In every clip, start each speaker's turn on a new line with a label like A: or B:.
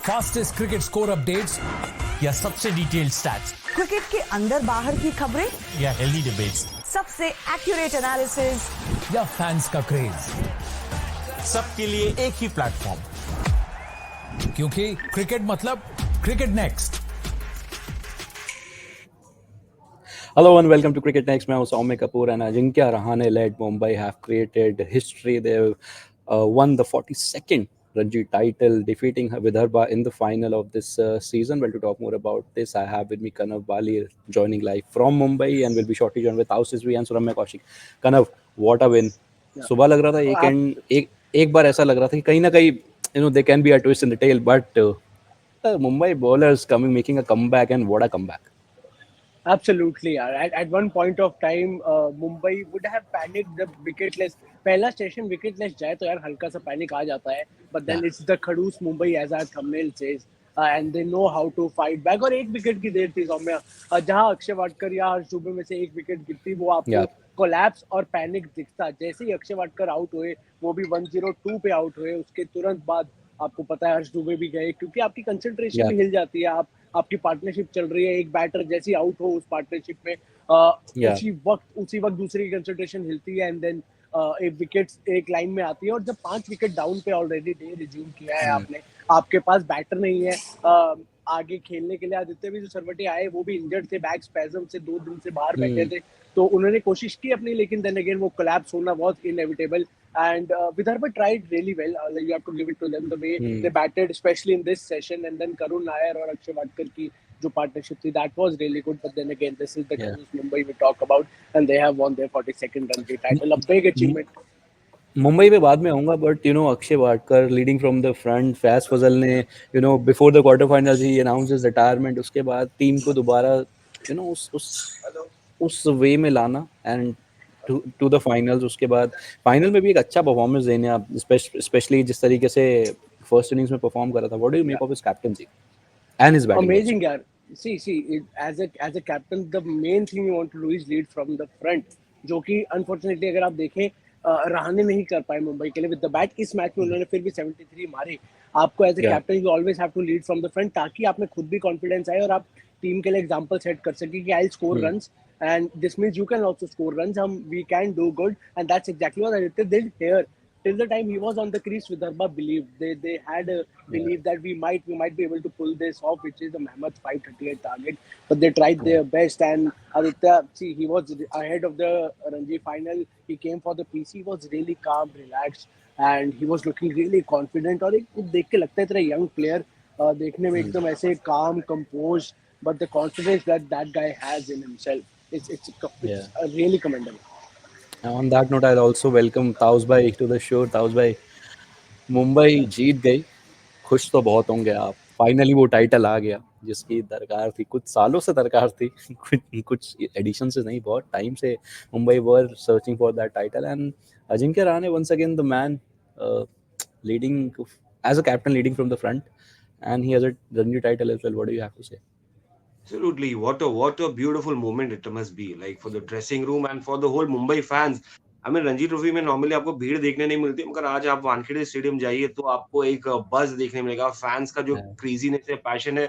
A: Fastest cricket score updates या सबसे detailed stats,
B: cricket के अंदर बाहर की खबरें
A: या हेल्दी डिबेट्स,
B: सबसे एक्यूरेट एनालिसिस
A: या फैंस का क्रेज, सबके लिए एक ही प्लेटफॉर्म, क्योंकि क्रिकेट मतलब cricket next.
C: Hello and welcome to Cricket Next. मैं हूं सौम्य Kapoor and Ajinkya Rahane led Mumbai have created history. They've won the 42nd Ranji title, defeating Vidarbha in the final of this season. Well, to talk more about this, I have with me Kanav Bali joining live from Mumbai, and we'll be shortly joined with Ausis V and Suramya Kaushik. Kanav, what a win! सुबह लग रहा था एक बार ऐसा लग रहा था कि कहीं ना कहीं there can be a twist in the tail, but Mumbai bowlers making a comeback, and what a comeback!
D: Absolutely, yeah. At one point of time, Mumbai would have panicked the wicketless. पहला station wicketless जाए तो यार हल्का सा panic आ जाता है. But then it's the खड़ूस Mumbai as our thumbnail says, and they know how to fight back. और एक विकेट की देर थी सौम्या, जहाँ अक्षय वाडकर या हर्ष दुबे में से एक विकेट गिरती वो आपको कोलैप्स और पैनिक दिखता. जैसे ही अक्षय वाडकर आउट हुए, वो भी 102 पे आउट हुए, उसके तुरंत बाद आपको पता है हर्ष दुबे भी गए, क्योंकि आपकी कंसंट्रेशन भी हिल जाती है. आपकी पार्टनरशिप चल रही है, एक बैटर जैसे आउट हो उस पार्टनरशिप में उसी वक्त दूसरी की कंसंट्रेशन हिलती है, एंड देन एक विकेट एक लाइन में आती है. और जब 5 विकेट डाउन पे ऑलरेडी डे रिज्यूम किया है आपने, आपके पास बैटर नहीं है आगे खेलने के लिए. आदित्य भी जो सरवटे आए वो भी इंजर्ड थे, बैक स्पैज्म से 2 दिन से बाहर बैठे थे, तो उन्होंने कोशिश की अपनी, लेकिन देन अगेन वो कोलैप्स होना बहुत inevitable. And Vidarbha tried really well. You have to give it to them the way they batted, especially in this session. And then Karun Nair और अक्षय वाडकर की जो partnership थी, that was really good. But then again, this is the Mumbai we talk about, and they have won their 42nd Ranji title, a big achievement.
C: Mumbai पे बाद में आऊंगा, but Akshay Wadkar leading from the front. Faiz Fazal ने before the quarter finals ही announce his retirement. उसके बाद team को दोबारा उस वे में लाना एंड टू द फाइनल्स. उसके बाद फाइनल में भी एक अच्छा परफॉर्मेंस देने, आप स्पेशली जिस तरीके से फर्स्ट इनिंग्स में परफॉर्म करा था. What do you make of his captaincy and his batting?
D: Amazing यार. See, as a captain, the main thing you want to do is lead from the front, जो कि unfortunately अगर आप देखें रहाने नहीं कर पाए मुंबई के लिए विद द बैट. इस मैच में उन्होंने फिर भी 73 मारे. आपको as a captain you always have to lead from the front, ताकि आप में खुद भी कॉन्फिडेंस आए और आप टीम के लिए एग्जांपल सेट कर सके कि I score runs, and this means you can also score runs. We can do good, and that's exactly what Aditya did here. Till the time he was on the crease, Vidarbha believed they had a belief that we might be able to pull this off, which is a mammoth 538 target. But they tried their best, and Aditya, see, he was ahead of the Ranji final. He came for the PC. He was really calm, relaxed, and he was looking really confident. और एक देख के लगता है तेरा young player देखने में एकदम ऐसे calm, composed, but the confidence that guy has in himself. It's really commendable.
C: On that note, I'll also welcome Taus bhai to the show. Taus bhai, Mumbai जीत गई, खुश तो बहुत होंगे आप. फाइनली वो टाइटल आ गया जिसकी दरकार थी, कुछ सालों से दरकार थी. कुछ एडिशन से नहीं, बहुत टाइम से मुंबई वर searching for that title. And Ajinkya Rahane once again the man leading as a captain, leading from the front, and he has a Ranji title as well. What do you have to say?
E: Absolutely, what a beautiful moment it must be, like for the dressing room and for the whole Mumbai fans. I mean, Ranji trophy में normally आपको भीड़ देखने नहीं मिलती, मगर आज आप Wankhede stadium जाइए तो आपको एक बज देखने मिलेगा. फैंस का जो क्रेजीनेस है, पैशन है,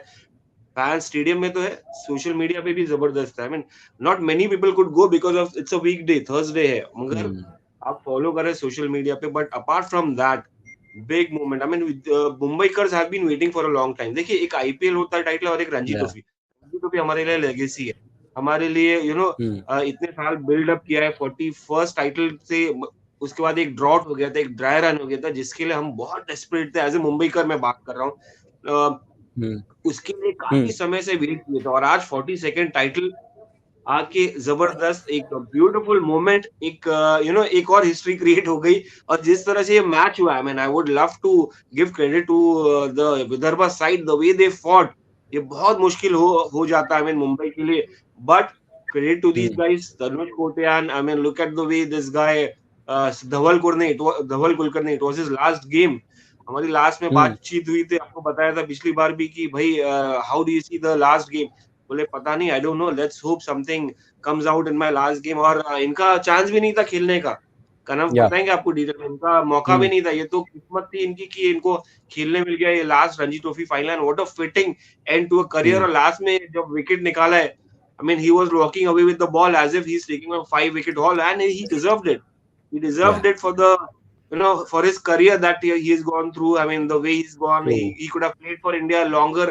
E: फैन स्टेडियम में तो है, सोशल मीडिया पे भी जबरदस्त है. I mean, not many people could go because of it's a weekday, Thursday है, मगर आप फॉलो कर रहे हैं सोशल मीडिया पे. But apart from that, big moment. I mean, Mumbaikars have been waiting for a long time. देखिए, एक IPL होता है टाइटल और एक रणजी ट्रॉफी. तो भी हमारे लिए लेगेसी है, हमारे लिए इतने साल बिल्ड अप किया है. 41st टाइटल से उसके बाद एक ड्रॉट हो गया था, एक ड्राई रन हो गया था, जिसके लिए हम बहुत डेस्परेट थे. एज ए मुंबईकर मैं बात कर रहा हूँ, उसके लिए काफी समय से वेट किया था. और आज 42nd टाइटल आके जबरदस्त, एक ब्यूटीफुल मोमेंट, एक एक और हिस्ट्री क्रिएट हो गई. और जिस तरह से ये मैच हुआ, I mean, I would love to give credit to the Vidarbha side, the way they fought. ये बहुत मुश्किल हो जाता है, आई मीन, मुंबई के लिए. But credit to these guys, Tanuj Kotian. I mean, look at the way this guy Dhawal Kulkarni, it was his last game. हमारी last में बातचीत हुई थी, आपको बताया था पिछली बार भी कि भाई how do you see the last game. बोले पता नहीं, I don't know, let's hope something comes out in my last game. और इनका चांस भी नहीं था खेलने का. कनव
C: Yeah.
E: बताएंगे आपको डिटेल, इनका मौका भी
C: Hmm.
E: नहीं था, ये तो किस्मत थी इनकी कि इनको खेलने मिल गया ये last Ranji trophy final, and what a fitting end to a career.
C: Hmm.
E: और लास्ट में जब विकेट निकाला है, I mean, he was walking away with the ball as if he's taking a 5 wicket haul, and he deserved it. He
C: Yeah.
E: deserved it for the, for his career that he's gone through. I mean, the way he's gone,
C: True.
E: he could have played for India longer,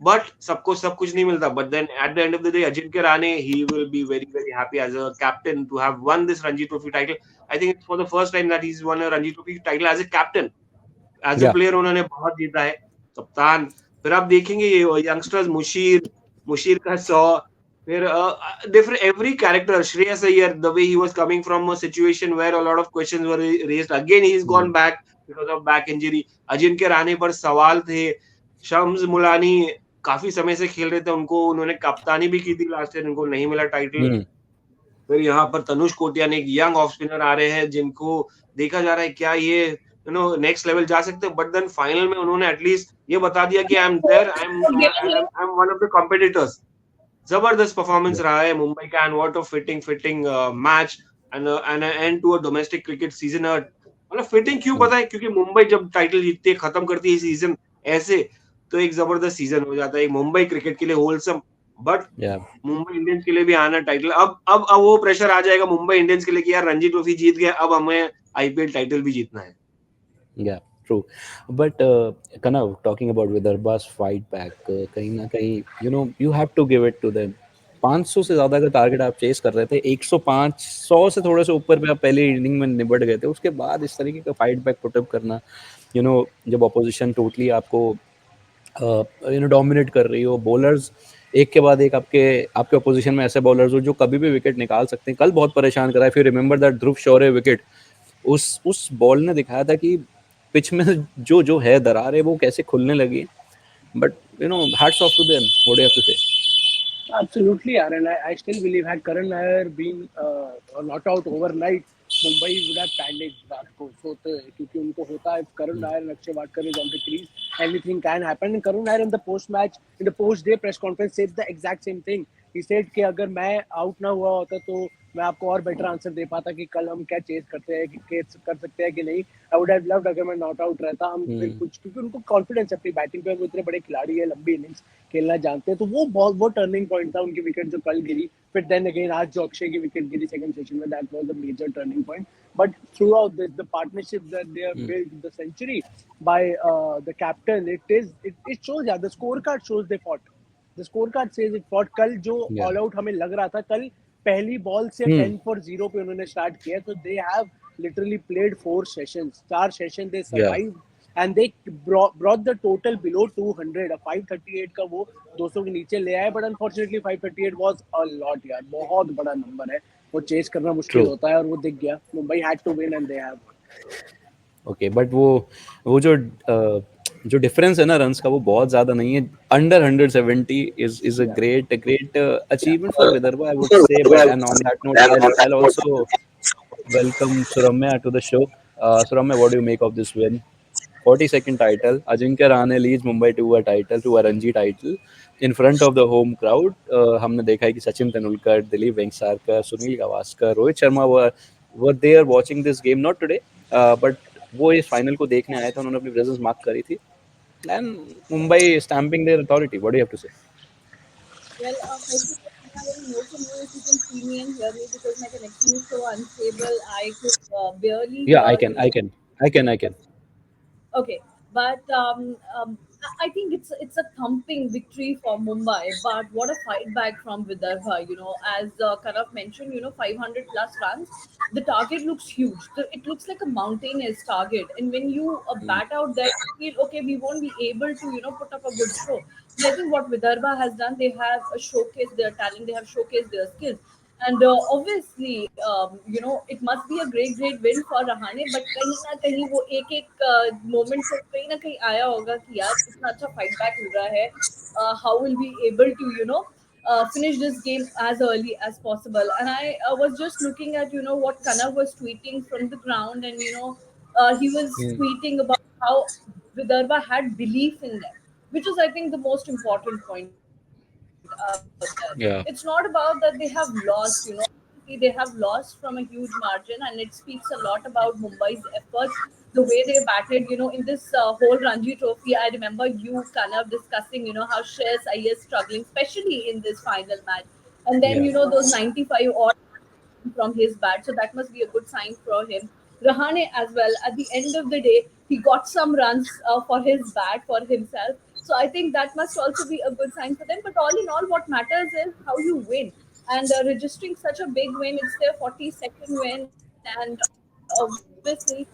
E: but सबको सब कुछ नहीं मिलता. But then at the end of the day, Ajinkya Rahane, he will be very very happy as a captain to have won this Ranji Trophy title. I think it's for the first time that he's won a Ranji Trophy title as a captain. As a
C: Yeah.
E: Player उन्होंने बहुत जीता है, कप्तान। फिर आप देखेंगे ये youngsters, Musheer, Musheer का 100, फिर different every character, Shreyas Iyer, the way he was coming from a situation where a lot of questions were raised, again he is
C: Hmm.
E: Gone back because of back injury. Ajinkya Rahane पर सवाल थे, शम्स मुलानी काफी समय से खेल रहे थे, उनको उन्होंने कप्तानी भी की थी लास्ट ईयर, उनको नहीं मिला टाइटल।
C: Hmm.
E: फिर यहाँ पर तनुष कोटिया ने एक यंग ऑफ स्पिनर आ रहे हैं जिनको देखा जा रहा है क्या ये नेक्स्ट लेवल जा सकते हैं, बट देन फाइनल में उन्होंने एटलीस्ट ये बता दिया कि I am there, I am one of the competitors. जबरदस्त परफॉर्मेंस
C: Yeah.
E: रहा है मुंबई का, and what a fitting fitting match end end to a domestic cricket season. मतलब फिटिंग क्यों
C: Hmm.
E: पता है, क्योंकि मुंबई जब टाइटल जीतती है, खत्म करती है सीजन ऐसे, तो एक जबरदस्त सीजन हो जाता है एक मुंबई क्रिकेट के लिए wholesome. But
C: Yeah.
E: Mumbai Indians के लिए भी आना टाइटल, अब वो प्रेशर आ जाएगा मुंबई इंडियंस के लिए कि यार रणजी ट्रॉफी जीत गए, अब हमें आईपीएल टाइटल भी जीतना है।
C: Yeah, true. But Kanav, talking about Vidarbha's fight back, कहीं ना कहीं you have to give it to them. 500 से ज़्यादा का टारगेट आप चेस कर रहे थे, 105 100 से थोड़े से ऊपर पे आप पहले इनिंग में निबट गए थे, उसके बाद इस तरीके का फाइट बैक पुटअप करना, जब अपोजिशन टोटली आपको डोमिनेट कर रही हो, बॉलर्स एक के बाद एक आपके आपके अपोजिशन में ऐसे बॉलर्स हो जो कभी भी विकेट निकाल सकते हैं। कल बहुत परेशान करा है, फिर remember that Dhruv Shaurya wicket, उस बॉल ने दिखाया था कि पिच में जो जो है दरार है वो कैसे खुलने लगी। But hats off to them, what do you have to say?
D: Absolutely, yaar, and I still believe had Karan Nair been not out overnight, Mumbai would have panicked रात को सोते, क्योंकि उनको होता है if Karan Nair and Akshay Wadkar is on the crease, anything can happen. And Karan Nair in the post match, in the post day press conference said the exact same thing. He said कि अगर मैं out ना हुआ होता तो मैं आपको और बेटर आंसर दे पाता कि कल हम क्या चेस करते हैं, कि चेस कर सकते हैं कि नहीं। आई वुड हैव लव्ड अगर मैं नॉट आउट रहता, हम फिर कुछ, क्योंकि उनको कॉन्फिडेंस है अपनी बैटिंग पे, वो इतने बड़े खिलाड़ी है, लंबी इनिंग्स खेलना जानते हैं, तो वो टर्निंग पॉइंट था उनकी विकेट जो कल गिरी। फिर देन अगेन आज जो अक्षय की विकेट गिरी सेकंड सेशन में, that was the major turning point. But throughout this the partnership that they have built, the century by the captain, it shows, the score card shows they fought, the score card says it fought. कल जो
C: या
D: all out हमें लग रहा था, कल पहली ball से 10 for 0 पे उन्होंने स्टार्ट किया, तो they have literally played 4 sessions, 4 session they
C: या
D: survive, and they brought the total below 200, 538 का वो 200 के नीचे ले आए। But unfortunately 538 was a lot यार, बहुत बड़ा नंबर है, वो चेस करना मुश्किल
C: ट्रू।
D: होता है, और वो दिख गया। Mumbai had to win and they have.
C: Okay, but वो जो डिफरेंस है ना रन्स का, वो बहुत ज्यादा नहीं है। Under 170 is a great great achievement for Vidarbha, I would say. But and on that note, I'll also welcome Suramya to the show. Suramya, what do you make of this win? 42nd title. Ajinkya Rahane leads Mumbai to a title, to a Ranji title, in front of the home crowd. हमने देखा है कि Sachin Tendulkar, Dilip Vengsarkar, Sunil Gavaskar, Rohit Sharma were there watching this game, not today, but वो इस final को देखने आए थे, उन्होंने अपनी प्रेजेंस मार्क करी थी। And Mumbai stamping their authority. What do you have to say?
F: Well, first of all, I will know from you if you can see me and hear me because my connection is so unstable. I could barely
C: Yeah,
F: hear you.
C: I can.
F: Okay, but I think it's a thumping victory for Mumbai. But what a fight back from Vidarbha. As Kanav mentioned, 500 plus runs. The target looks huge. It looks like a mountainous target. And when you bat out there, you feel okay. We won't be able to put up a good show. But I think what Vidarbha has done, they have showcased their talent. They have showcased their skills. And obviously, it must be a great win for Rahane. But कहीं ना कहीं वो एक moment से कहीं ना कहीं आया होगा कि यार इतना अच्छा फाइट बैक मिल रहा है. How will we able to finish this game as early as possible? And I was just looking at what Kana was tweeting from the ground, and he was tweeting about how Vidarbha had belief in them, which is I think the most important point out there. It's not
C: Yeah.
F: about that they have lost, Unfortunately, they have lost from a huge margin, and it speaks a lot about Mumbai's efforts, the way they batted. In this whole Ranji Trophy, I remember you kind of discussing, how Shreyas Iyer is struggling, especially in this final match. And then,
C: Yeah.
F: those 95 odd from his bat. So that must be a good sign for him. Rahane as well. At the end of the day, he got some runs for his bat for himself. So I think that must also be a good sign for them. But all in all, what matters is how you win. And registering such a big win, it's their 42nd win, and obviously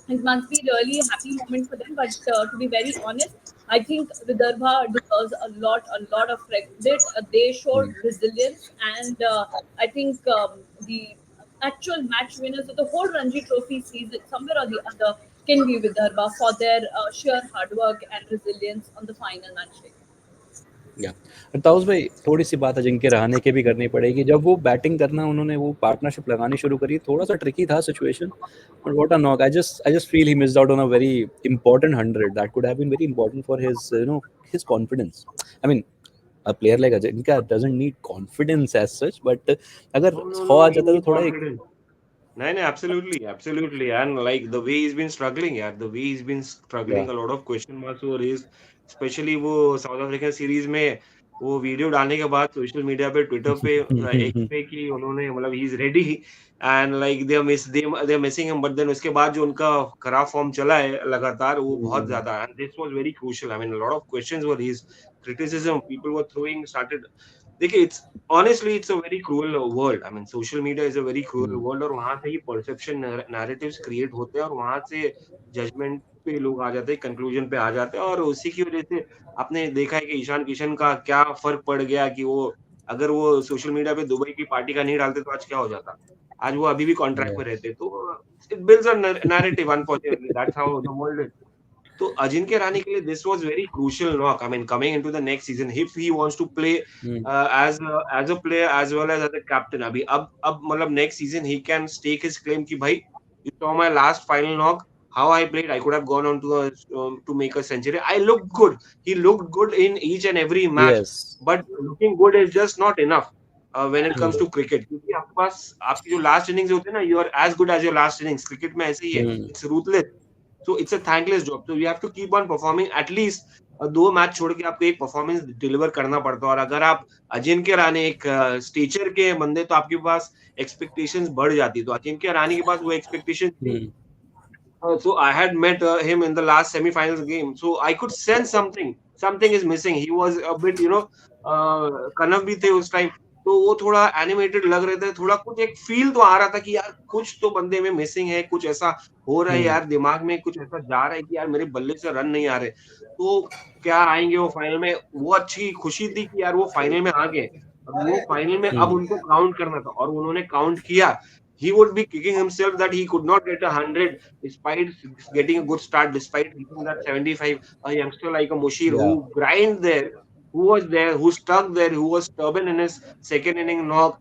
F: it must be really a happy moment for them. But to be very honest, I think Vidarbha deserves a lot of credit. They showed resilience, and I think the actual match winners of the whole Ranji Trophy season, somewhere or the other, can be Vidarbha for their sheer hard work and resilience on the final match day.
C: या ताउस भाई, थोड़ी सी बात अजिंक्य रहाणे की भी करनी पड़ेगी। जब वो बैटिंग करना उन्होंने वो पार्टनरशिप लगानी शुरू करी, थोड़ा सा ट्रिकी था situation, but what a knock. I just feel he missed out on a very important 100 that could have been very important for his his confidence. I mean a player like Ajinkya doesn't need confidence as such, but अगर
E: No, no,
C: 100
E: no.
C: आ
E: He
C: जाता तो
E: needs
C: थोड़ा एक
E: confidence. No, no, absolutely, absolutely. And like the way he's been struggling, yeah, the way he's been
C: या
E: struggling, a lot of question marks were raised, especially वो South African series में वो video डालने के बाद social media पे, Twitter पे, X पे कि उन्होंने मतलब he is ready and like they are missing him, but then उसके बाद जो उनका खराब फॉर्म चला है लगातार वो बहुत ज्यादा, and this was very crucial. I mean lot of questions were raised, criticism people were throwing started। देखिए it's honestly it's a very cruel world. I mean social media is a very cruel world, और वहां से ही perception narratives create होते हैं, और वहां से judgement पे लोग आ जाते हैं, कंक्लूजन पे आ जाते हैं, और उसी की वजह से आपने देखा है कि ईशान किशन का क्या फर्क पड़ गया कि वो अगर वो सोशल मीडिया पे दुबई की पार्टी का नहीं डालते तो आज क्या हो जाता। आज वो अभी भी कॉन्ट्रैक्ट पे रहते, तो it builds a narrative unfortunately, that's how the world is. तो अजिंक्य रानी के लिए this was very crucial knock. I mean coming into the next season if he wants to play as a player as well as a captain. अभी अब मतलब next season he can stake his claim कि भाई you saw my last final knock, how I played, I could have gone on to make a century. I looked good. He looked good in each and every match,
C: yes
E: but looking good is just not enough when it comes to cricket. क्योंकि आपके पास आपकी जो last innings होते हैं ना, you are as good as your last innings. Cricket में ऐसे ही है, it's ruthless. So it's a thankless job. So you have to keep on performing at least दो मैच छोड़ के आपको एक परफॉर्मेंस डिलीवर करना पड़ता है, और अगर आप अजिंक्य राणे एक स्टेचर के बंदे तो आपके पास एक्सपेक्टेशंस बढ़ जाती है, तो अजिंक्य राणे के पास वो एक्सपेक्टेशन थी। So I had met him in the last semi-finals game. So I could sense something. Something is missing. He was a bit, कनव भी थे उस टाइम, तो वो थोड़ा एनिमेटेड लग रहे थे, थोड़ा कुछ एक फील तो आ रहा था कि यार कुछ तो बंदे में मिसिंग है, कुछ ऐसा हो रहा है यार, दिमाग में कुछ ऐसा जा रहा है कि यार मेरे बल्ले से रन नहीं आ रहे। तो क्या आएंगे वो फाइनल में, वो अच्छी खुशी थी कि यार वो फाइनल में आ गए, और वो फाइनल में अब उनको काउंट करना था, और उन्होंने काउंट किया। He would be kicking himself that he could not get 100 despite getting a good start, despite hitting that 75. A youngster like a Mushir
C: या
E: who grind there, who was there, who stuck there, who was stubborn in his second inning knock.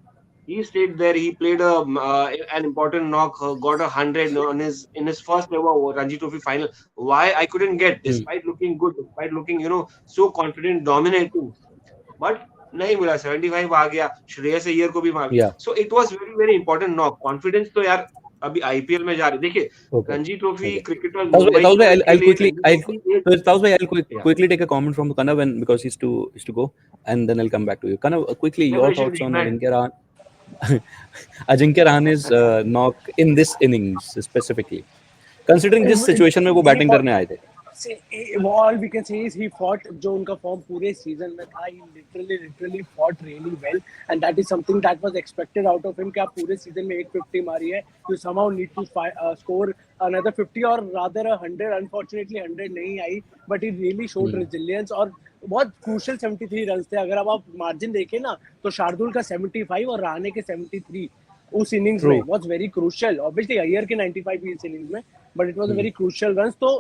E: He stayed there. He played an important knock, got 100 on his in his first ever Ranji Trophy final. Why I couldn't get, despite looking good, despite looking so confident, dominating, but नहीं मिला। 75 आ गया, श्रेयस अय्यर को भी मार।
C: या
E: so it was very very important knock. Confidence तो यार अभी आईपीएल में जा रही, देखिए
C: Okay.
E: Ranji trophy
C: Okay.
E: Cricketers
C: Taus bhai,
E: Mumbai
C: Taus bhai,
E: Indians के
C: I'll
E: लिए
C: quickly,
E: रणजी
C: I'll
E: ट्रॉफी एक,
C: so Taus bhai, I'll
E: या
C: quickly take a comment from Kanav, and because he's to go, and then I'll come back to you. Kanav, quickly your
E: celebration
C: thoughts on
E: देखना है।
C: Ajinkya Rahane's knock in this innings specifically, considering this situation में वो
D: He
C: batting
D: fought.
C: करने आए थे.
D: See, all we can say is he fought जो उनका form पूरे सीजन में था, he literally fought really well, and that is something that was expected out of him कि आप पूरे सीजन में 850 मारी है, you somehow need to score another 50 or rather 100. Unfortunately 100 नहीं आई, but he really showed resilience, और बहुत क्रूशियल 73 रन थे। अगर अब आप मार्जिन देखें ना, तो शार्दुल का 75 और रहाणे के 73 उस इनिंग्स में
C: True.
D: Was very crucial. Obviously Iyer के 95 इस इनिंग्स में, but it was a very crucial run. तो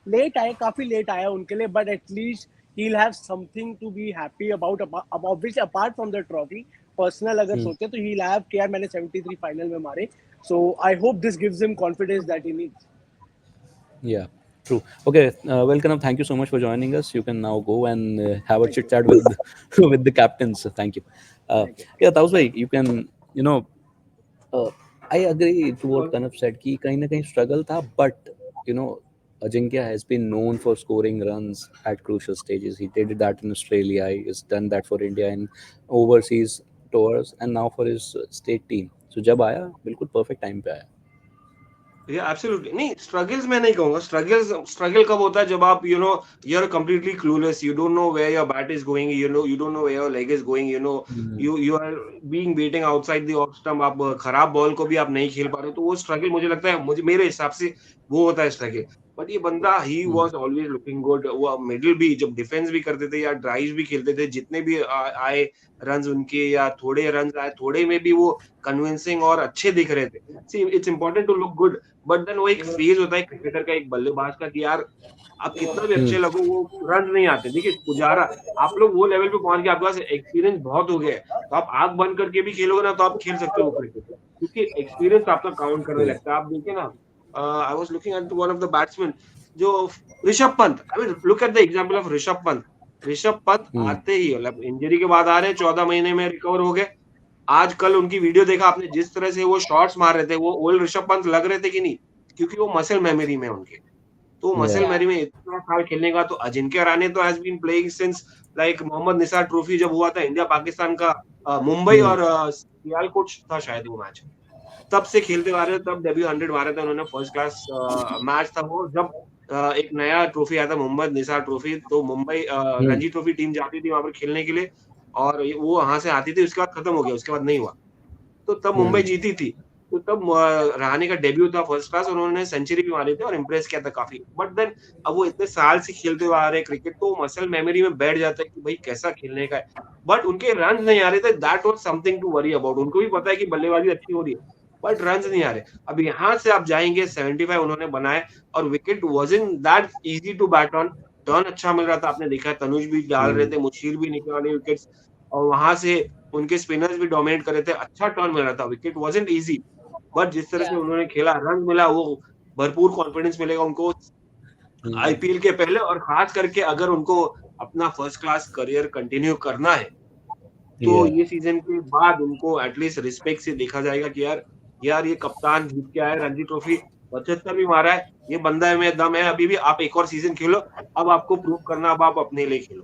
D: लेट आए, काफी लेट आया उनके लिए, but at least he'll have something to be happy about, obviously apart from the trophy। Personal अगर सोचे तो he'll have कि यार मैंने 73 फाइनल में मारे, so I hope this gives him confidence that he needs।
C: Yeah, true. Okay, well, Kanav, thank you so much for joining us. You can now go and have a
D: Thank
C: chit
D: you।
C: chat with with the captains. Thank you.
D: Thank you।
C: Yeah, Taus bhai, you can you know, uh, I agree to what Kanav said कि कहीं ना कहीं struggle था, but you know, Ajinkya has been known for scoring runs at crucial stages. He did that in Australia. He has done that for India in overseas tours, and now for his state team. So जब आया बिल्कुल perfect time पे आया.
E: या absolutely नहीं, struggles मैं नहीं कहूंगा। स्ट्रगल कब होता है, जब आप you are completely clueless, you don't know where your bat is going, you don't know where your leg is going, you are being beating outside the off stump, आप खराब बॉल को भी आप नहीं खेल पा रहे हो, तो वो स्ट्रगल मुझे लगता है, मुझे मेरे हिसाब से वो होता है स्ट्रगल। बट ये बंदा he was always looking good. वो मिडिल भी जब डिफेंस भी करते थे या ड्राइव भी खेलते थे, जितने भी आए रन उनके या थोड़े रन आए, थोड़े में भी वो कन्विंसिंग और अच्छे दिख रहे थे। See it's important to look good, but then वो एक फेज होता है क्रिकेटर का, एक बल्लेबाज का, कि यार आप कितना भी अच्छे लगो, वो रन नहीं आते। देखिए पुजारा, आप लोग वो लेवल पे पहुंच गए, आपके पास एक्सपीरियंस बहुत हो गया है, तो आप आंख बंद करके भी खेलोगे ना, तो आप खेल सकते हो क्रिकेट, क्योंकि एक्सपीरियंस आपका काउंट करने लगता है। आप देखिए ना, I was looking at one of the batsman, जो Rishabh Pant, I mean look at the example of Rishabh Pant. Rishabh Pant आते ही, मतलब इंजरी के बाद आ रहे हैं, 14 महीने में रिकवर हो गए। आज कल उनकी वीडियो देखा आपने, जिस तरह से वो शॉट्स मार रहे थे, वो ओल्ड ऋषभ पंत लग रहे थे कि नहीं, क्योंकि वो मसल मेमोरी में उनके, तो मसल
C: Yeah.
E: मेमोरी में इतना साल खेलने का। तो अजिंक्य रहाणे तो has been playing since like Mohammad Nissar trophy जब हुआ था इंडिया पाकिस्तान का, मुंबई और सियालकोट था शायद वो मैच, तब से खेलते आ रहे थे। तब डेब्यू 100 मारे थे उन्होंने, फर्स्ट क्लास मैच था वो, जब एक नया ट्रॉफी आया था मोहम्मद निसार ट्रॉफी, तो मुंबई रणजी ट्रॉफी टीम जाती थी वहां पर खेलने के लिए, और वो वहां से आती थी, उसके बाद खत्म हो गया, उसके बाद नहीं हुआ। तो तब मुंबई जीती थी, तो तब रहाणे का डेब्यू था फर्स्ट क्लास, उन्होंने सेंचुरी भी मारी थी और इम्प्रेस किया था काफी। बट देन अब वो इतने साल से खेलते हुए आ रहे हैं क्रिकेट, तो मसल मेमोरी में बैठ जाता है कि भाई कैसा खेलने का है, बट उनके रन नहीं आ रहे थे। That was something to worry about. उनको भी पता है कि बल्लेबाजी अच्छी हो रही है, बट रन नहीं आ रहे। अब यहाँ से आप जाएंगे, 75 उन्होंने बनाए, और wicket wasn't that easy to bat on. Turn अच्छा मिल रहा था, आपने देखा है तनुज भी डाल रहे थे, मुशीर भी निकाले विकेट्स, और वहां से उनके स्पिनर्स भी डोमिनेट कर रहे थे, अच्छा टर्न मिल रहा था, विकेट वाजंट इजी। बट जिस तरह से
F: Yeah.
E: उन्होंने खेला, रन मिला, वो भरपूर कॉन्फिडेंस मिलेगा उनको आईपीएल के पहले, और खास करके अगर उनको अपना फर्स्ट क्लास करियर कंटिन्यू करना है, तो
C: Yeah.
E: ये सीजन के बाद उनको एटलीस्ट रिस्पेक्ट से देखा जाएगा कि यार, यार ये कप्तान जीत के आया रणजी ट्रॉफी, 75 भी मारा है, ये बंदा है, में दम है, अभी भी आप एक और सीजन खेलो, अब आपको प्रूव करना, अब आप अपने लिए खेलो।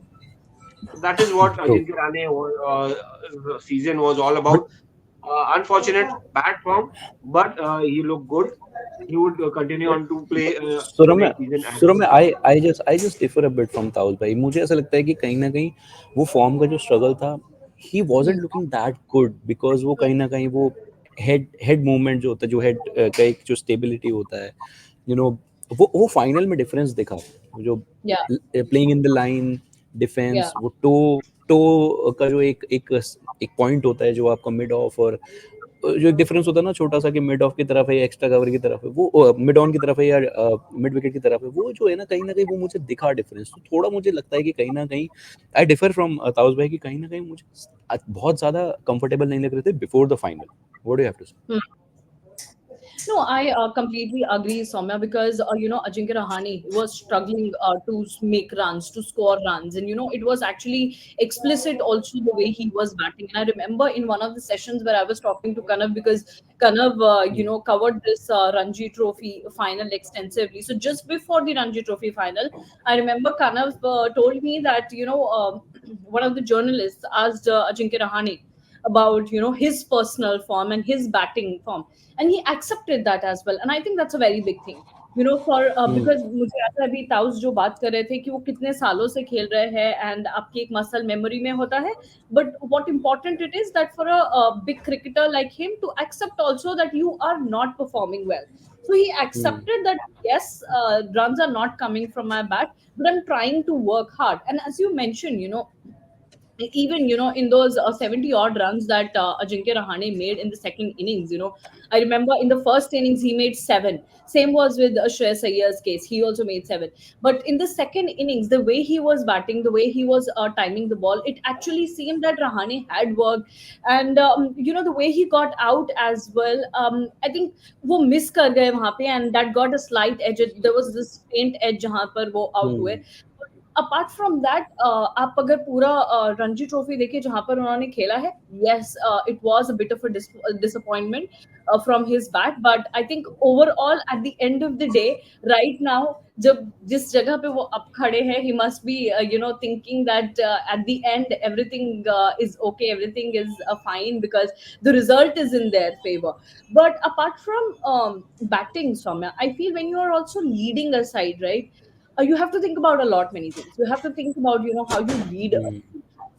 E: That is what
C: True.
E: Ajinkya Rahane season was all
C: But
E: about. Unfortunate bad form, but he looked good. He would continue on to play
C: सुरम्य
E: next season as
C: सुरम्य
E: well.
C: I just differ a bit from taus भाई. मुझे ऐसा लगता है कि कहीं ना कहीं वो फॉर्म का जो स्ट्रगल था, he wasn't looking that good because वो कहीं ना कहीं वो हेड मूवमेंट जो होता है, जो हेड का एक जो स्टेबिलिटी होता है, यू नो, वो फाइनल में डिफरेंस दिखा. जो
F: Yeah.
C: Playing in the line
F: Yeah.
C: Defence, वो टो का जो एक एक एक पॉइंट होता है, जो आपका मिड ऑफ और जो एक डिफरेंस होता है ना छोटा सा, कि मिड ऑफ की तरफ है या एक्स्ट्रा कवर की तरफ है, वो मिड ऑन की तरफ है या मिड विकेट की तरफ है, वो जो है ना कहीं वो मुझे दिखा डिफरेंस. तो थोड़ा मुझे लगता है कि कहीं ना कहीं आई डिफर फ्रॉम ताउस भाई, कि कहीं ना कहीं मुझे बहुत ज्यादा कंफर्टेबल नहीं लग रहे थे before the final. What do you have to say?
F: No, I completely agree, Soumya, because Ajinkya Rahane was struggling to make runs, to score runs, and it was actually explicit also the way he was batting. And I remember in one of the sessions where I was talking to Kanav, because Kanav covered this Ranji Trophy final extensively. So just before the Ranji Trophy final, I remember Kanav told me that one of the journalists asked Ajinkya Rahane about his personal form and his batting form, and he accepted that as well. And I think that's a very big thing, for because मुझे ऐसा अभी ताउस जो बात कर रहे थे कि वो कितने सालों से खेल रहे हैं, एंड आपकी एक मसल मेमोरी में होता है. But what important it is that for a big cricketer like him to accept also that you are not performing well. So he accepted that, yes, runs are not coming from my bat, but I'm trying to work hard. And as you mentioned, even in those 70 odd runs that Ajinkya Rahane made in the second innings, I remember in the first innings he made 7. Same was with Shreyas Iyengar's case, he also made 7. But in the second innings, the way he was batting, the way he was timing the ball, it actually seemed that Rahane had worked. And the way he got out as well, I think वो miss कर गए वहां पे, and that got a slight edge. There was this faint edge जहां पर वो out हुए. apart from that, आप अगर पूरा रणजी ट्रॉफी देखिए जहां पर उन्होंने खेला है, yes, it was a bit of a disappointment from his bat, but I think overall at the end of the day, right now, जब जिस जगह पे वो अब खड़े हैं, he must be thinking that at the end everything is okay, everything is fine, because the result is in their favor. But apart from batting, Soumya, I feel when you are also leading a side, right, you have to think about a lot many things. You have to think about how you lead.
C: Hmm.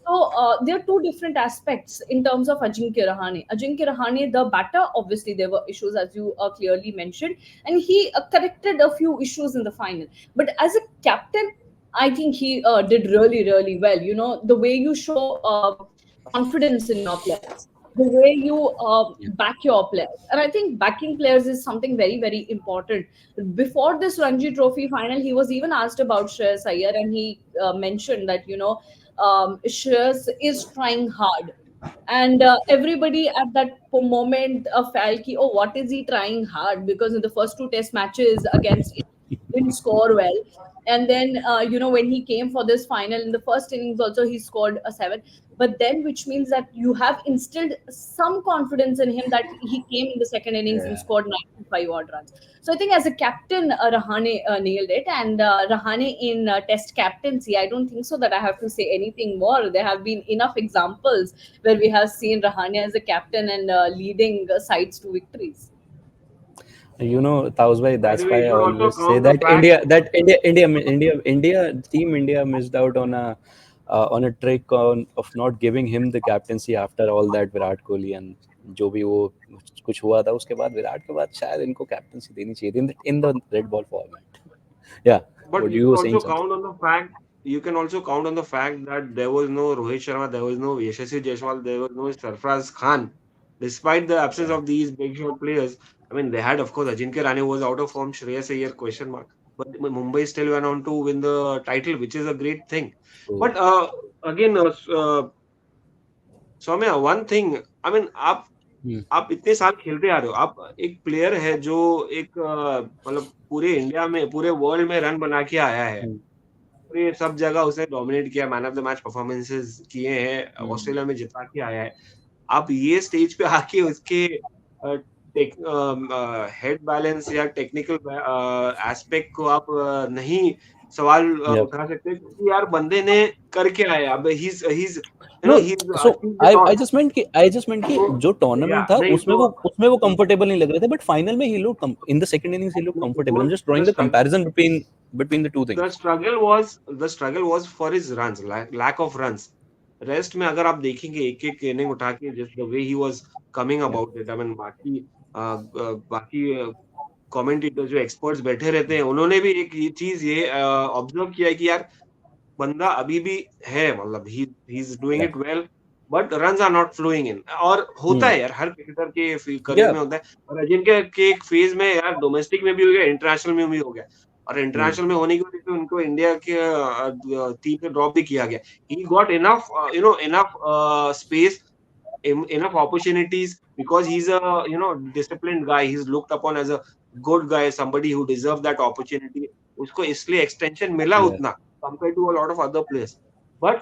F: So there are two different aspects in terms of Ajinkya Rahane. Ajinkya Rahane, the batter, obviously there were issues as you clearly mentioned, and he corrected a few issues in the final. But as a captain, I think he did really, really well. The way you show confidence in your players, the way you
C: Yeah.
F: back your players. And I think backing players is something very, very important. Before this Ranji Trophy final, he was even asked about Shreyas Iyer, and he mentioned that, Shreyas is trying hard. And everybody at that moment felt, ki, oh, what is he trying hard? Because in the first two test matches against India, he didn't score well. And then, when he came for this final in the first innings, also he scored a seven. But then, which means that you have instilled some confidence in him that he came in the second innings and
C: Yeah.
F: scored 95 odd runs. So I think as a captain, Rahane nailed it. And Rahane in test captaincy, I don't think so that I have to say anything more. There have been enough examples where we have seen Rahane as a captain and leading sides to victories.
C: Tausbhai,
E: By the
C: that's
E: way, you
C: why I
E: should also
C: always say
E: count the
C: that
E: fact.
C: Team India missed out on a trick of not giving him the captaincy after all that Virat Kohli and जो भी वो कुछ हुआ था उसके बाद विराट के बाद शायद इनको कैप्टनसी देनी चाहिए थी in the red ball format. Yeah,
E: But
C: what
E: you
C: you
E: can
C: were saying
E: also
C: something.
E: count on the fact that there was no Rohit Sharma, there was no Yashasvi Jaiswal, there was no Sarfraz Khan. Despite the absence
C: Yeah.
E: of these big shot players, I mean, they had, of course, Ajinkya Rahane was out of form, Shreyas Iyer, question mark. But Mumbai still went on to win the title, which is a great thing.
C: So,
E: But again, Soumya, one thing, I mean,
C: hmm,
E: आप इतने साल खेलते आ रहे हो, आप एक player है जो एक मतलब पूरे इंडिया में, पूरे वर्ल्ड में रन बना के आया है,
C: hmm,
E: पूरे सब जगह उसने डोमिनेट किया, man of the match performances किए हैं,
C: hmm.
E: ऑस्ट्रेलिया में जिता के आया है। आप ये स्टेज पे आके उसके हेड बैलेंस या टेक्निकल एस्पेक्ट को आप नहीं सवाल
C: Yeah.
E: उठा सकते, क्योंकि यार बंदे ने करके आया। अब he is
C: No,
E: he
C: so
E: achieve the
C: I just meant कि
E: तो
C: जो टूर्नामेंट
E: या
C: था
E: नहीं
C: उसमें
E: तो
C: वो कंफर्टेबल नहीं लग रहे थे, बट फाइनल में ही लोग इन द सेकंड इनिंग्स ही लोग comfortable. I am just
E: the
C: drawing the
E: struggle
C: comparison between the two
E: the
C: things.
E: struggle was for his runs, lack of runs. Rest में अगर आप देखेंगे एक एक इनिंग उठा के जिस the way he was coming
C: Yeah.
E: About it, I mean बाकी कमेंटेटर जो एक्सपर्ट्स बैठे रहते हैं उन्होंने भी एक ये चीज ये ऑब्जर्व किया है कि यार बंदा अभी भी है, मतलब he is doing
C: Yeah.
E: It well, but runs are not flowing in. और होता
C: Hmm.
E: है यार, हर क्रिकेटर के करियर
C: Yeah.
E: में होता है, और अजिंक्य के एक फेज में यार डोमेस्टिक में भी हो गया, इंटरनेशनल में भी हो गया, और
C: Hmm.
E: इंटरनेशनल में होने की वजह से उनको इंडिया के टीम में ड्रॉप भी किया गया। He got enough enough space, enough opportunities, because he's a disciplined guy, he's looked upon as a good guy, somebody who deserves that opportunity, उसको इसलिए एक्सटेंशन मिला
C: Yeah.
E: उतना compare to a lot of other players. But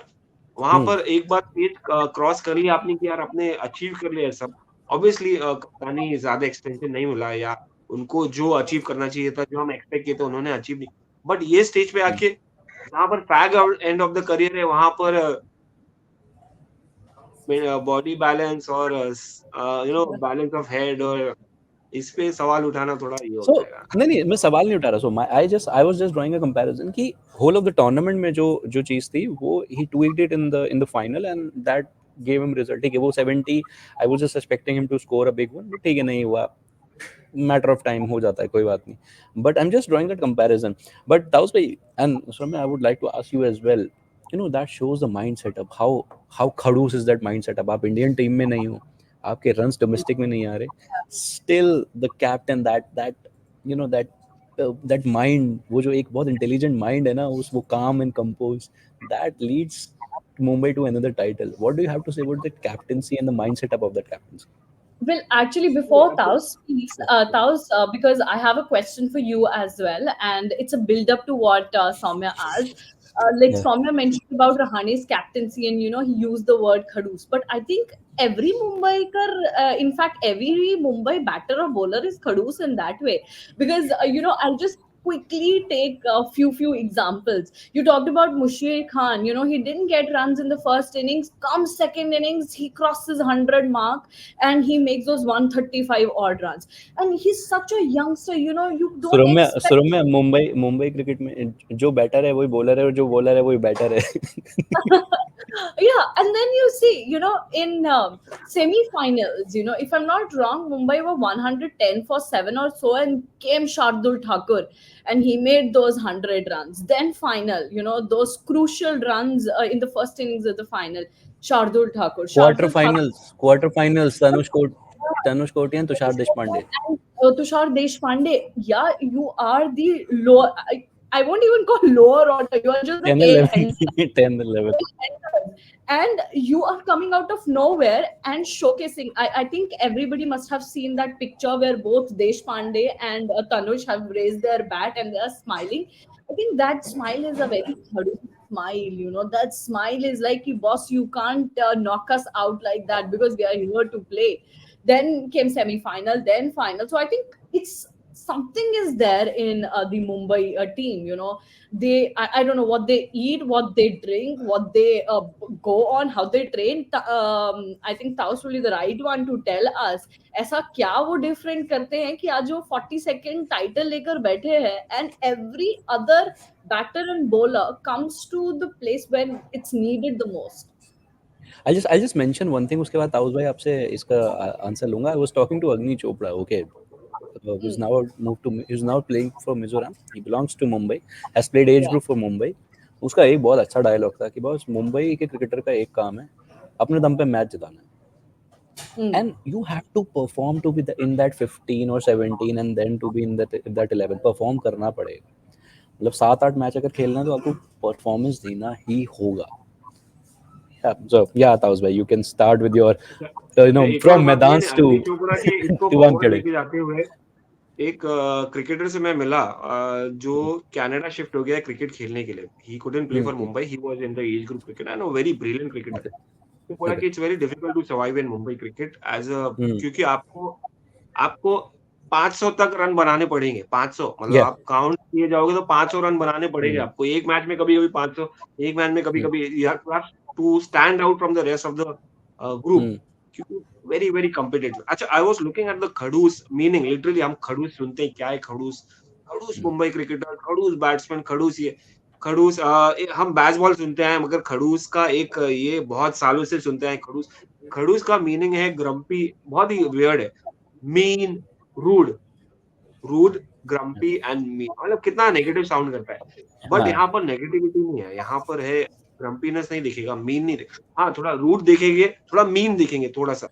E: वहां
C: Hmm.
E: पर एक बार page cross कर लिया आपने कि यार आपने अचीव कर लिया सब, ऑब्वियसली कप्तानी ज्यादा एक्सटेंशन नहीं मिला, या उनको जो अचीव करना चाहिए था, जो हम एक्सपेक्ट किए थे, उन्होंने अचीव नहीं। बट ये स्टेज पे
C: Hmm.
E: आके जहाँ पर fag end of the career है, वहां पर बॉडी बैलेंस और बैलेंस ऑफ हेड, और इस पे सवाल उठाना थोड़ा ये
C: So
E: होता है।
C: नहीं मैं सवाल नहीं उठा रहा. So I was just drawing a comparison कि whole of the tournament में जो चीज थी वो he tweaked it in the final and that gave him result. ठीक है, वो 70, I was just expecting him to score a big one, but ठीक है नहीं हुआ, मैटर ऑफ टाइम हो जाता है, कोई बात नहीं. But I am just drawing that comparison. But दाउस भाई and Swami, I would like to ask you as well. That shows the mind setup, how खड़ूस इज दैट माइंड सेटअप. आप इंडियन टीम में नहीं हो, आपके रन्स डोमेस्टिक में नहीं आ रहे, still the captain that that that mind, वो जो एक बहुत इंटेलिजेंट माइंड है ना, उस वो काम and compose, that leads Mumbai to another title. What do you have to say about the captaincy and the mind setup of that captaincy?
F: Well, actually, before Taos speaks, Taos, because I have a question for you as well, and it's a build up to what Soumya asked. like
C: Yeah.
F: Soumya mentioned about Rahane's captaincy, and he used the word khadoos. But I think every Mumbaiker, in fact, every Mumbai batter or bowler is khadoos in that way. Because I'll just quickly take a few examples. You talked about Mushir Khan. He didn't get runs in the first innings. Comes second innings, he crosses 100 mark, and he makes those 135 odd runs. And he's such a youngster. You don't
C: सुरम्य
F: expect.
C: सुरम्य Mumbai cricket में जो batter है वही bowler है और जो bowler है वही बैटर है.
F: Yeah, and then you see, in semi-finals, if I'm not wrong, Mumbai were 110 for 7 or so, and came Shardul Thakur, and he made those 100 runs. Then final, those crucial runs in the first innings of the final. Shardul Thakur. Shardul Thakur.
C: Quarter finals Tanush कोटी and Tushar Deshpande.
F: And Tushar Deshpande, yeah, you are the lower. I won't even call lower order. You are just the
C: 10
F: tail
C: 11
F: end.
C: 10 11.
F: And you are coming out of nowhere and showcasing. I think everybody must have seen that picture where both Deshpande and Tanush have raised their bat and they are smiling. I think that smile is a very Khadu smile. That smile is like, boss, you can't knock us out like that because we are here to play. Then came semi-final, then final. So I think it's something is there in the Mumbai team. I don't know what they eat, what they drink, what they go on, how they train. I think Taus will be the right one to tell us ऐसा क्या वो different करते हैं कि आज वो 42nd title लेकर बैठे हैं, and every other batter and bowler comes to the place when it's needed the most.
C: I'll just mention one thing. उसके बाद ताऊस भाई आपसे इसका आंसर लूंगा. I was talking to Agni Chopra. Okay. Who's now playing for Mizoram. He belongs to Mumbai. Has played age group for Mumbai. उसका एक बहुत अच्छा डायलॉग था कि बॉस मुंबई के क्रिकेटर का एक काम है अपने दम पे match जिताना. And you have to perform to be in that 15 or 17 and then to be in that 11. Perform करना पड़ेगा. मतलब 7-8 मैच अगर खेलना है तो आपको परफॉर्मेंस देना ही होगा. Yeah, Taus bhai, you can start with your, from Medans to
E: Chopra के इसको
C: to
E: फॉरवर्ड
C: Wankhede.
E: लेके जाते हुए एक क्रिकेटर से मैं मिला जो कनाडा शिफ्ट हो गया है क्रिकेट खेलने के लिए. He couldn't play for Mumbai. He was in the age group cricket and a very brilliant cricketer. तो बोला कि it's very difficult to survive in Mumbai cricket as a, क्योंकि आपको 500 तक रन बनाने पड़ेंगे. 500 मतलब
C: Yeah.
E: आप काउंट किए जाओगे तो 500 रन बनाने पड़ेंगे आपको. एक मैच में कभी-कभी 500, एक मैच में कभी-कभी you have to stand out from the rest of the group. क्योंकि वेरी वेरी कॉम्पिटिटिव. अच्छा, I was looking at the खड़ूस मीनिंग. लिटरली हम खड़ूस सुनते हैं, क्या है खड़ूस? खड़ूस मुंबई क्रिकेटर, खड़ूस बैट्समैन, खड़ूस ये खड़ूस. हम बैट्सबॉल सुनते हैं मगर खड़ूस का एक ये बहुत सालों से सुनते हैं. खड़ूस का मीनिंग है ग्रम्पी. बहुत ही वियर्ड है. Mean, rude, grumpy and mean. मतलब कितना नेगेटिव साउंड करता है. बट यहाँ पर नेगेटिविटी नहीं है. यहाँ पर है ग्रम्पीनेस नहीं दिखेगा, मीन नहीं दिखेगा. हाँ, थोड़ा रूड दिखेंगे, थोड़ा मीन दिखेंगे, थोड़ा सा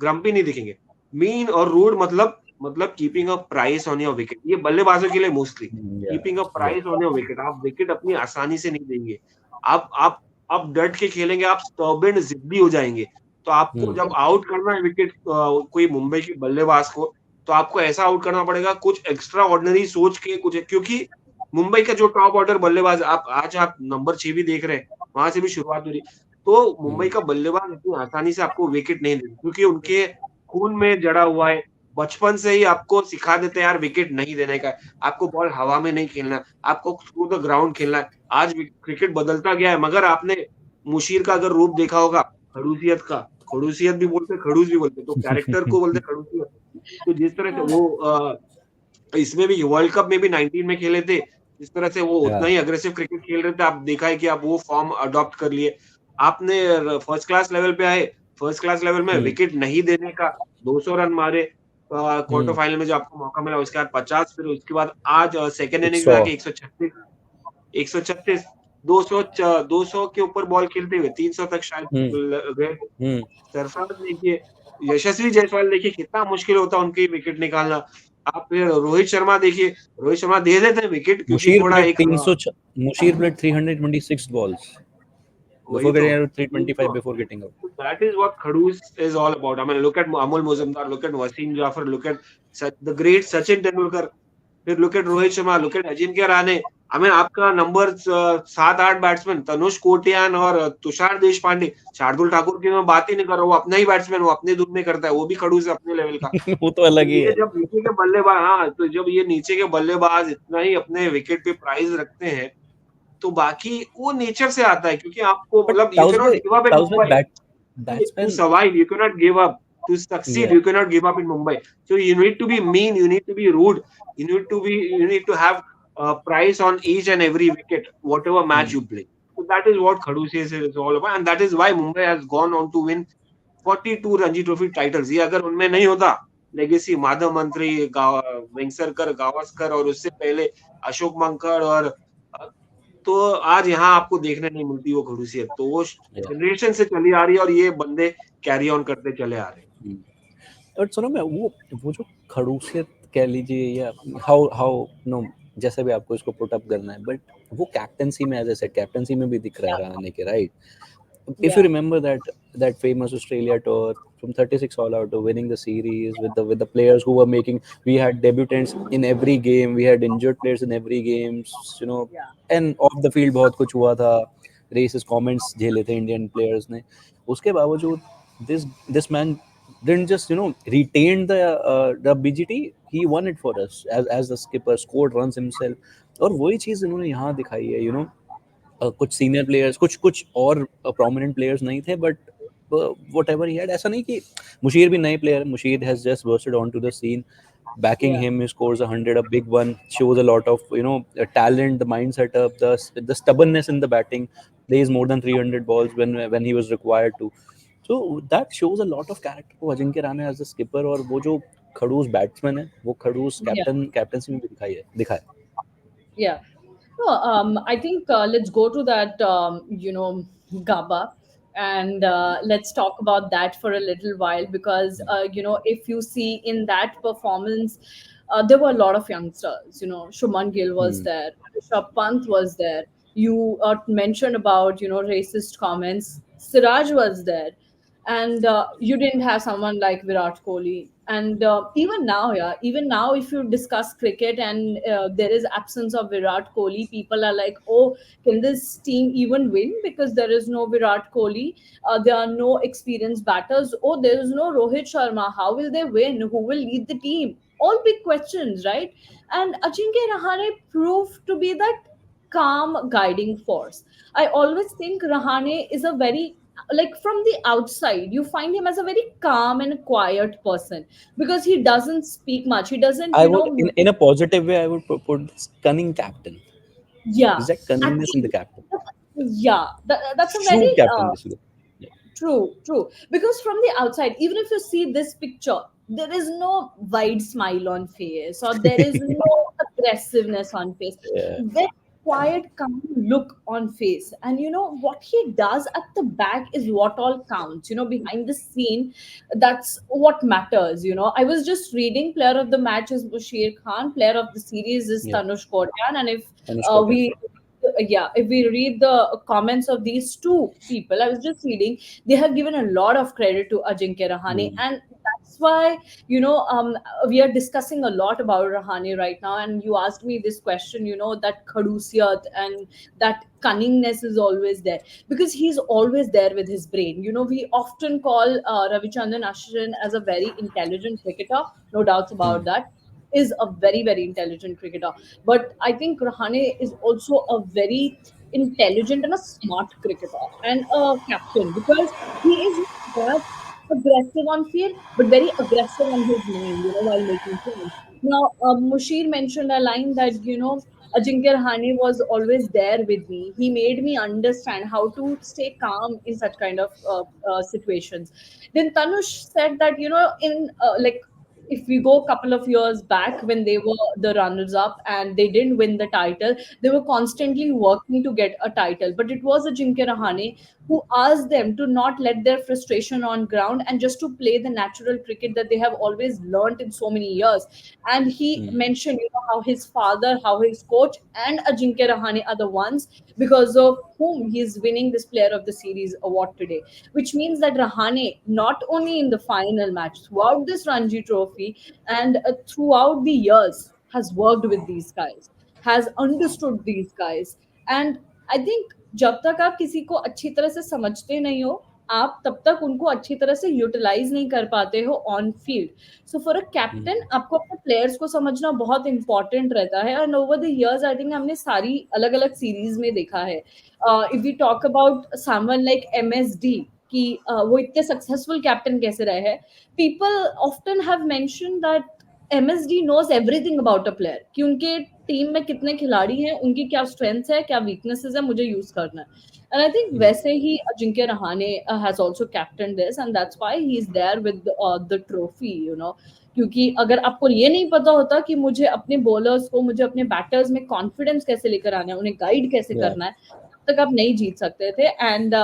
E: ग्रम्पी नहीं दिखेंगे. मीन और रूड मतलब keeping a price on your wicket. ये बल्लेबाजों के लिए mostly keeping a price on your wicket. आप विकेट अपनी आसानी से नहीं देंगे. आप डट के खेलेंगे, आप स्टर्बन जिद्दी हो जाएंगे. तो आपको जब आउट करना है विकेट कोई मुंबई के बल्लेबाज को, तो आपको ऐसा आउट करना पड़ेगा कुछ एक्स्ट्रा ऑर्डिनरी सोच के कुछ. क्योंकि मुंबई का जो टॉप ऑर्डर बल्लेबाज आप नंबर 6 भी देख रहे हैं, वहां से भी शुरुआत हो रही. तो मुंबई का बल्लेबाज इतनी आसानी से आपको विकेट नहीं देते क्योंकि उनके खून में जड़ा हुआ है. बचपन से ही आपको सिखा देते हैं यार विकेट नहीं देने का. आपको बॉल हवा में नहीं खेलना, आपको थ्रू द ग्राउंड खेलना है. आज क्रिकेट बदलता गया है मगर आपने मुशीर का अगर रूप देखा होगा खड़ूसियत का, खड़ूसियत भी बोलते, खड़ूस भी बोलते, तो कैरेक्टर को बोलते खड़ूसियत. तो जिस तरह से वो इसमें भी वर्ल्ड कप में भी 19 में खेले थे, जिस तरह से वो उतना ही अग्रेसिव क्रिकेट खेल रहे थे. आप देखा है कि आप वो फॉर्म अडॉप्ट कर लिए. आपने फर्स्ट क्लास लेवल पे आए, फर्स्ट क्लास लेवल में विकेट नहीं देने का 200 रन मारे क्वार्टर फाइनल में जो आपको मौका मिला. उसके बाद 50, फिर उसके बाद आज सेकंड इनिंग्स में आके 136 200 के ऊपर बॉल खेलते हुए 300 तक शायद गए. सरफराज देखिए, यशस्वी जायसवाल देखिए, कितना मुश्किल होता है उनकी विकेट निकालना. आप फिर रोहित शर्मा देखिए, रोहित शर्मा दे देते हैं विकेट क्योंकि थोड़ा एक
C: Musheer played 326 balls before getting out 325 before getting out.
E: That is what Khadus is all about. I mean, look at Amol Muzumdar, look at Wasim Jafar, look at the great Sachin Tendulkar, फिर look at Rohit Sharma, look at Ajinkya Rahane. I mean आपका number 7-8 batsman Tanush Kotian और तुषार देशपांडे, शार्दुल ठाकुर की मैं बात ही नहीं कर रहा हूँ, वो अपना ही बैट्समैन, वो अपने धुन में करता है, वो भी खड़ूस है अपने लेवल का।
C: वो तो
E: तो
C: अलग ही
E: ये
C: है।
E: जब नीचे के बल्लेबाज, हाँ, तो जब ये नीचे के बल्लेबाज इतना ही अपने विकेट पे प्राइस रखते हैं, तो बाकी वो नेचर से आता है, क्योंकि आपको
C: बट
E: मतलब you can not give up in
C: ताउस भाई
E: Mumbai to
C: batsman,
E: survive. You cannot give up. To succeed,
C: या
E: you cannot give up in Mumbai. So you need to be mean. You need to be rude. You need to have price on each and every wicket, whatever match you play. So that is what Khadusi is all about, and that is why Mumbai has gone on to win 42 Ranji Trophy titles. ये अगर उनमें नहीं होता, legacy Madhav मंत्री, वेंगसरकर, गावस्कर और उससे पहले अशोक मंकर और तो आज यहाँ आपको देखने नहीं मिलती वो खड़ूसियत, तो वो जनरेशन से चली आ रही है और ये बंदे कैरी ऑन करते चले आ रहे हैं।
C: और सुनो, मैं वो जो खड़ूसियत कह लीजिए, या हाउ हाउ नो, जैसे भी आपको इसको पुट अप करना है, बट वो कैप्टनसी में, एज आई सेड, कैप्टनसी में भी दिख रहा है
F: Yeah,
C: रहाणे के, right? If you
F: yeah,
C: remember that famous Australia tour, from 36 all out to winning the series with the players who were making, we had debutants in every game, we had injured players in every game, you know,
F: yeah,
C: and off the field बहुत कुछ हुआ था, racist comments झेले थे Indian players ने, उसके बावजूद this man didn't just, you know, retain the BGT, he won it for us as the skipper, scored runs himself, और वही चीज इन्होंने यहाँ दिखाई है, you know, कुछ सीनियर प्लेयर्स, कुछ और प्रोमिनेंट प्लेयर्स नहीं थे, but whatever he had, ऐसा नहीं कि मुशीर भी नए player, Musheer has just bursted on to the scene, backing
F: yeah,
C: him, he scores 100, a big one, shows a lot of, you know, talent, the mind setup, the stubbornness in the batting, plays more than 300 balls when he was required to, so that shows a lot of character को Ajinkya Rahane as a skipper, और वो जो खड़ूस batsman है, वो खड़ूस
F: yeah,
C: captaincy में भी दिखाया है।
F: yeah. No, I think let's go to that, GABA, and let's talk about that for a little while because, if you see in that performance, there were a lot of youngsters. Shuman Gill was
C: Hmm.
F: there, Rishabh Pant was there. You mentioned about, racist comments. Siraj was there, and you didn't have someone like Virat Kohli. And even now, yeah, even now, if you discuss cricket and there is absence of Virat Kohli, people are like, "Oh, can this team even win because there is no Virat Kohli? There are no experienced batters. Oh, there is no Rohit Sharma. How will they win? Who will lead the team?" All big questions, right? And Ajinkya Rahane proved to be that calm guiding force. I always think Rahane is a very, like, from the outside you find him as a very calm and quiet person because he doesn't speak much, he doesn't,
C: I would, in a positive way, I would put this cunning captain.
F: yeah,
C: Is that cunningness in the
F: actually,
C: captain?
F: yeah, that's a
C: Shrewd
F: very
C: captain, basically. Yeah.
F: true, true. Because from the outside, even if you see this picture, there is no wide smile on face or there is no aggressiveness on face.
C: Yeah.
F: Very quiet, calm look on face. And what he does at the back is what all counts. Behind the scene, that's what matters. I was just reading player of the match is Bashir Khan, player of the series is
C: Yeah.
F: Tanush Kotian. And if
C: Anush Kotian.
F: we yeah, if we read the comments of these two people, I was just reading, they have given a lot of credit to Ajinkya Rahane,
C: Hmm.
F: and that's why we are discussing a lot about Rahane right now. And you asked me this question, that khadusiyat and that cunningness is always there because he's always there with his brain. We often call Ravichandran Ashwin as a very intelligent cricketer, no doubts about
C: Hmm.
F: that. Is a very, very intelligent cricketer, but I think Rahane is also a very intelligent and a smart cricketer and a captain because he is not that aggressive on field, but very aggressive on his mind, while making points. Now, Mushir mentioned a line that, Ajinkya Rahane was always there with me. He made me understand how to stay calm in such kind of situations. Then Tanush said that, in like, if we go a couple of years back when they were the runners up and they didn't win the title, they were constantly working to get a title. But it was Ajinkya Rahane who asked them to not let their frustration on ground and just to play the natural cricket that they have always learned in so many years. And he
C: Hmm.
F: mentioned, how his father, how his coach, and Ajinkya Rahane are the ones because of whom he is winning this Player of the Series award today. Which means that Rahane, not only in the final match, throughout this Ranji Trophy and throughout the years, has worked with these guys. has understood these guys. And I think जब तक आप किसी को अच्छी तरह से समझते नहीं हो, आप तब तक उनको अच्छी तरह से यूटिलाइज नहीं कर पाते हो on field. So for a captain आपको अपने प्लेयर्स को समझना बहुत इंपॉर्टेंट रहता है. And over the years I think हमने सारी अलग अलग सीरीज में देखा है. If we talk about someone like MSD कि वो इतने सक्सेसफुल कैप्टन कैसे रहे हैं, people often have mention that MSD knows everything about a player कि उनके टीम में कितने खिलाड़ी हैं, उनकी क्या स्ट्रेंथ्स है, क्या वीकनेसेस है, मुझे यूज करना है. एंड आई थिंक वैसे ही Ajinkya Rahane has also captain this and that's why he is there with the trophy, you know. क्योंकि अगर आपको ये नहीं पता होता कि मुझे अपने बॉलर्स को, मुझे अपने बैटर्स में कॉन्फिडेंस कैसे लेकर आना है, उन्हें गाइड कैसे
C: Yeah.
F: करना है, तब तक आप नहीं जीत सकते थे. And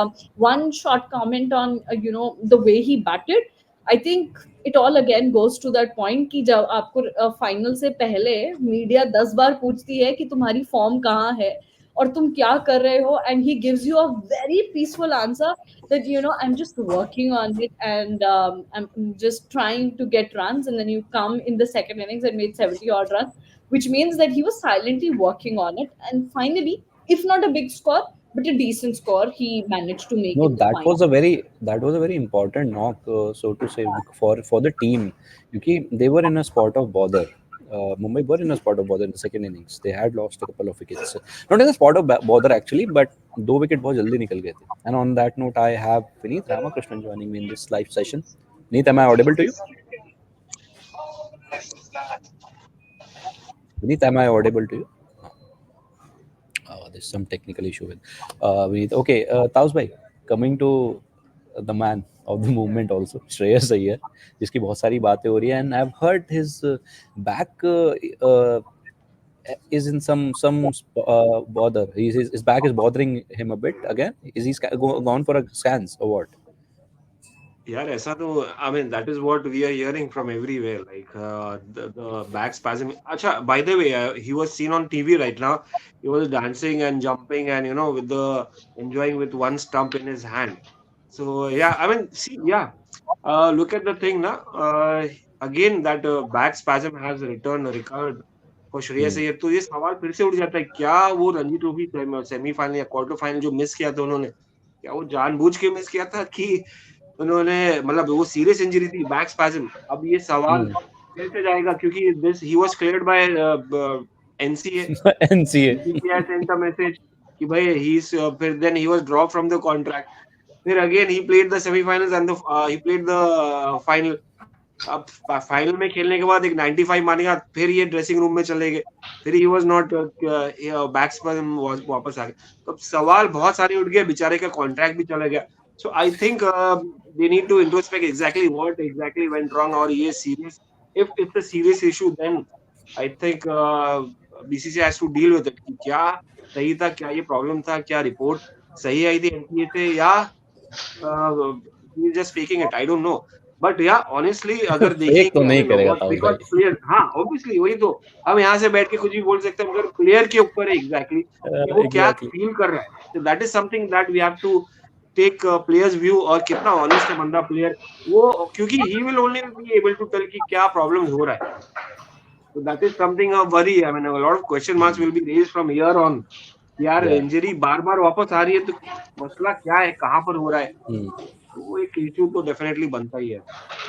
F: one short comment on you know the way he batted. I think it all again goes to that point कि जब आपको फाइनल से पहले मीडिया 10 बार पूछती है कि तुम्हारी फॉर्म कहाँ है और तुम क्या कर रहे हो, and he gives you a very peaceful answer that you know I'm just working on it and I'm just trying to get runs, and then you come in the second innings and made 70 odd runs, which means that he was silently working on it, and finally, if not a big score but a decent score, he managed to make
C: No,
F: it the final.
C: that was a very important knock, so to say, for the team, because they were in a spot of bother. Mumbai were in a spot of bother in the second innings. They had lost a couple of wickets, not in a spot of bother actually, but 2 wicket बहुत जल्दी निकल गए थे. And on that note, I have Vineet Ramakrishnan joining me in this live session. Vineet, am I audible to you? Vineet, am I audible to you? There's some technical issue with Vineet. Okay, Taus bhai, coming to the man of the movement also, Shreyas Iyer, जिसकी बहुत सारी बातें हो रही है, and I've heard his back is in some bother. His back is bothering him a bit again. Is he gone for a scans or what?
E: यार ऐसा तो I mean that is what we are hearing from everywhere like the back spasm. अच्छा, by the way, he was seen on TV right now. He was dancing and jumping and you know with the enjoying with one stump in his hand. So yeah, I mean, see, yeah, look at the thing now. Again, that back spasm has recovered for Shreyas Iyer. तो ये सवाल फिर से उठ जाता है, क्या वो रणजी ट्रॉफी सेमीफाइनल या क्वार्टर फाइनल जो मिस किया था उन्होंने, क्या वो जानबूझ के मिस किया था कि उन्होंने, मतलब वो सीरियस इंजरी थी, बैक स्पैज्म. अब ये सवाल फिर से जाएगा क्योंकि this he was cleared by NCA.
C: NCA.
E: NCA sent a message कि भाई ही इज, फिर then he was drop from the contract. फिर again he played the semifinals and he played the final. अब फाइनल में खेलने के बाद एक 95 मानेगा, फिर ये ड्रेसिंग रूम में चले गए, फिर he was not back spasm वापस आ गए. तो अब सवाल बहुत सारे उठ गए, बेचारे का कॉन्ट्रैक्ट भी चला गया. So I think they need to introspect exactly what exactly went wrong, or ये serious. If it's a serious issue, then I think BCCI has to deal with it. कि क्या सही था, क्या ये प्रॉब्लम था, क्या रिपोर्ट सही आई थी एनसीए से, या just faking it. I don't know. But yeah, honestly, अगर
C: एक
E: देखेंगे,
C: तो नहीं करेगा
E: what,
C: ताऊ
E: because
C: भाई.
E: player, हाँ obviously वही तो, हम यहाँ से बैठ के कुछ भी बोल सकते हैं, मगर प्लेयर के ऊपर है exactly कि वो क्या
C: Exactly.
E: फील कर रहा है. So that is something that we have to take players view, और कितना ऑनेस्ट है बंदा प्लेयर वो, क्योंकि he will only be able to tell कि क्या प्रॉब्लम हो रहा है. So that is something of worry. I mean, a lot of question marks will be raised from here on. यार
C: Yeah.
E: इंजरी बार बार वापस आ रही है, तो मसला क्या है, कहाँ पर हो रहा है, तो वो एक इशू तो डेफिनेटली बनता ही है.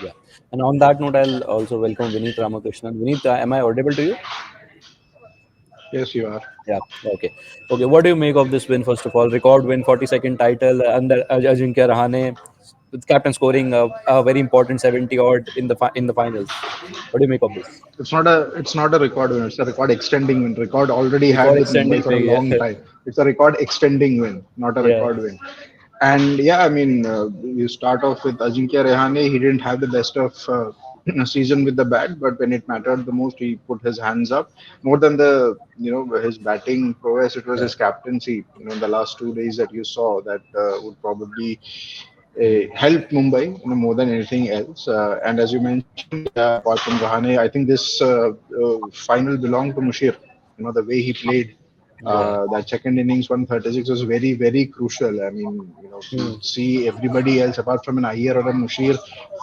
C: Yeah. And on that note, I'll also welcome Vineet Ramakrishnan. Vineet, am I audible to you?
G: Yes, you are.
C: Yeah. Okay. Okay. What do you make of this win? First of all, record win, 42nd title under Ajinkya Rahane, with captain scoring a very important 70 odd in the finals. What do you make of this?
G: It's not a record win. It's a record extending win. Record already had
C: Record
G: with Mumbai
C: extending
G: for a
C: win,
G: long
C: yeah.
G: time. It's a record extending win, not a
C: Yeah.
G: record win. And yeah, I mean, you start off with Ajinkya Rahane. He didn't have the best of season with the bat, but when it mattered the most, he put his hands up. More than the his batting prowess, it was his captaincy. The last 2 days that you saw that would probably help Mumbai, more than anything else. And as you mentioned, apart from Rahane, I think this final belonged to Mushir. The way he played, That second innings 136 was very, very crucial. I mean, you see everybody else apart from an Iyer or a Mushir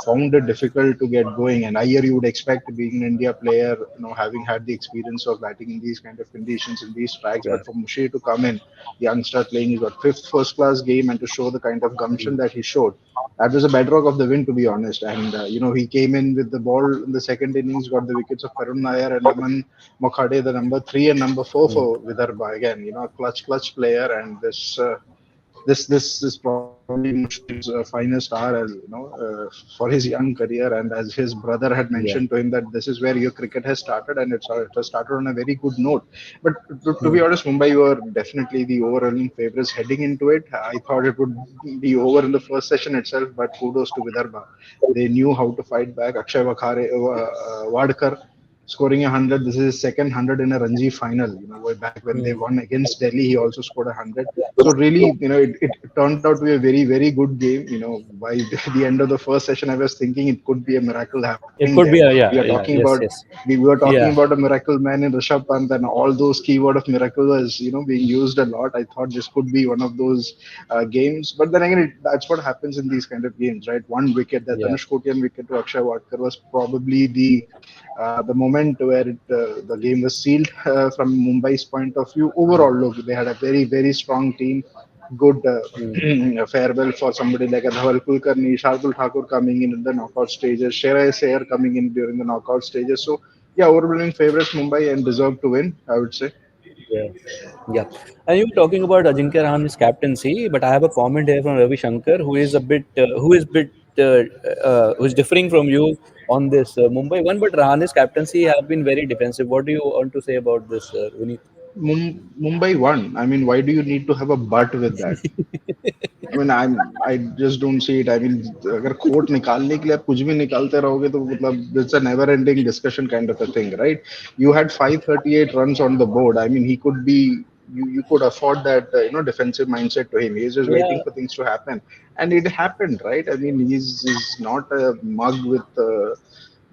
G: found it difficult to get going. And Iyer, you would expect being an India player, having had the experience of batting in these kind of conditions in these tracks.
C: Yeah.
G: But for Mushir to come in, youngster playing his fifth first class game and to show the kind of gumption that he showed, that was a bedrock of the win, to be honest. And he came in with the ball in the second innings, got the wickets of Karun Nair and Aman Mokhade, the number 3 and number 4 for Vidarbha. Again, a clutch player, and this is probably Mushir's finest hour, as for his young career. And as his brother had mentioned to him, that this is where your cricket has started, and it has started on a very good note. But to be honest, Mumbai were definitely the overwhelming favourites heading into it. I thought it would be over in the first session itself, but kudos to Vidarbha. They knew how to fight back. Akshay Wadkar scoring 100. This is his second 100 in a Ranji final. Way back when they won against Delhi, he also scored 100. So really, it turned out to be a very, very good game. By the end of the first session, I was thinking it could be a miracle happening.
C: It could be
G: there.
C: a
G: We are talking about we were talking about a miracle man in Rishabh Pant, and all those keyword of miracle was being used a lot. I thought this could be one of those games, but then again, that's what happens in these kind of games, right? One wicket, that Tanush Kotian wicket to Akshay Wadkar was probably the moment where the game was sealed from Mumbai's point of view. Overall, look, they had a very, very strong team. Good farewell for somebody like a Dhaval Kulkarni, Shardul Thakur coming in the knockout stages, Shreyas Iyer coming in during the knockout stages. So, yeah, overwhelming favorites Mumbai and deserve to win, I would say.
C: Yeah. And you were talking about Ajinkya Rahane's captaincy, but I have a comment here from Ravi Shankar, who is differing from you on this Mumbai one. But Rahane's captaincy have been very defensive. What do you want to say about this, Vineet?
G: Mumbai won. I mean, why do you need to have a but with that? I mean, I just don't see it. I mean, अगर खोट निकालने के लिए आप कुछ भी निकालते रहोगे तो मतलब it's a never-ending discussion kind of a thing, right? You had 538 runs on the board. I mean, he could be. You could afford that defensive mindset to him. He's just waiting for things to happen, and it happened, right? I mean, he's not a mug with.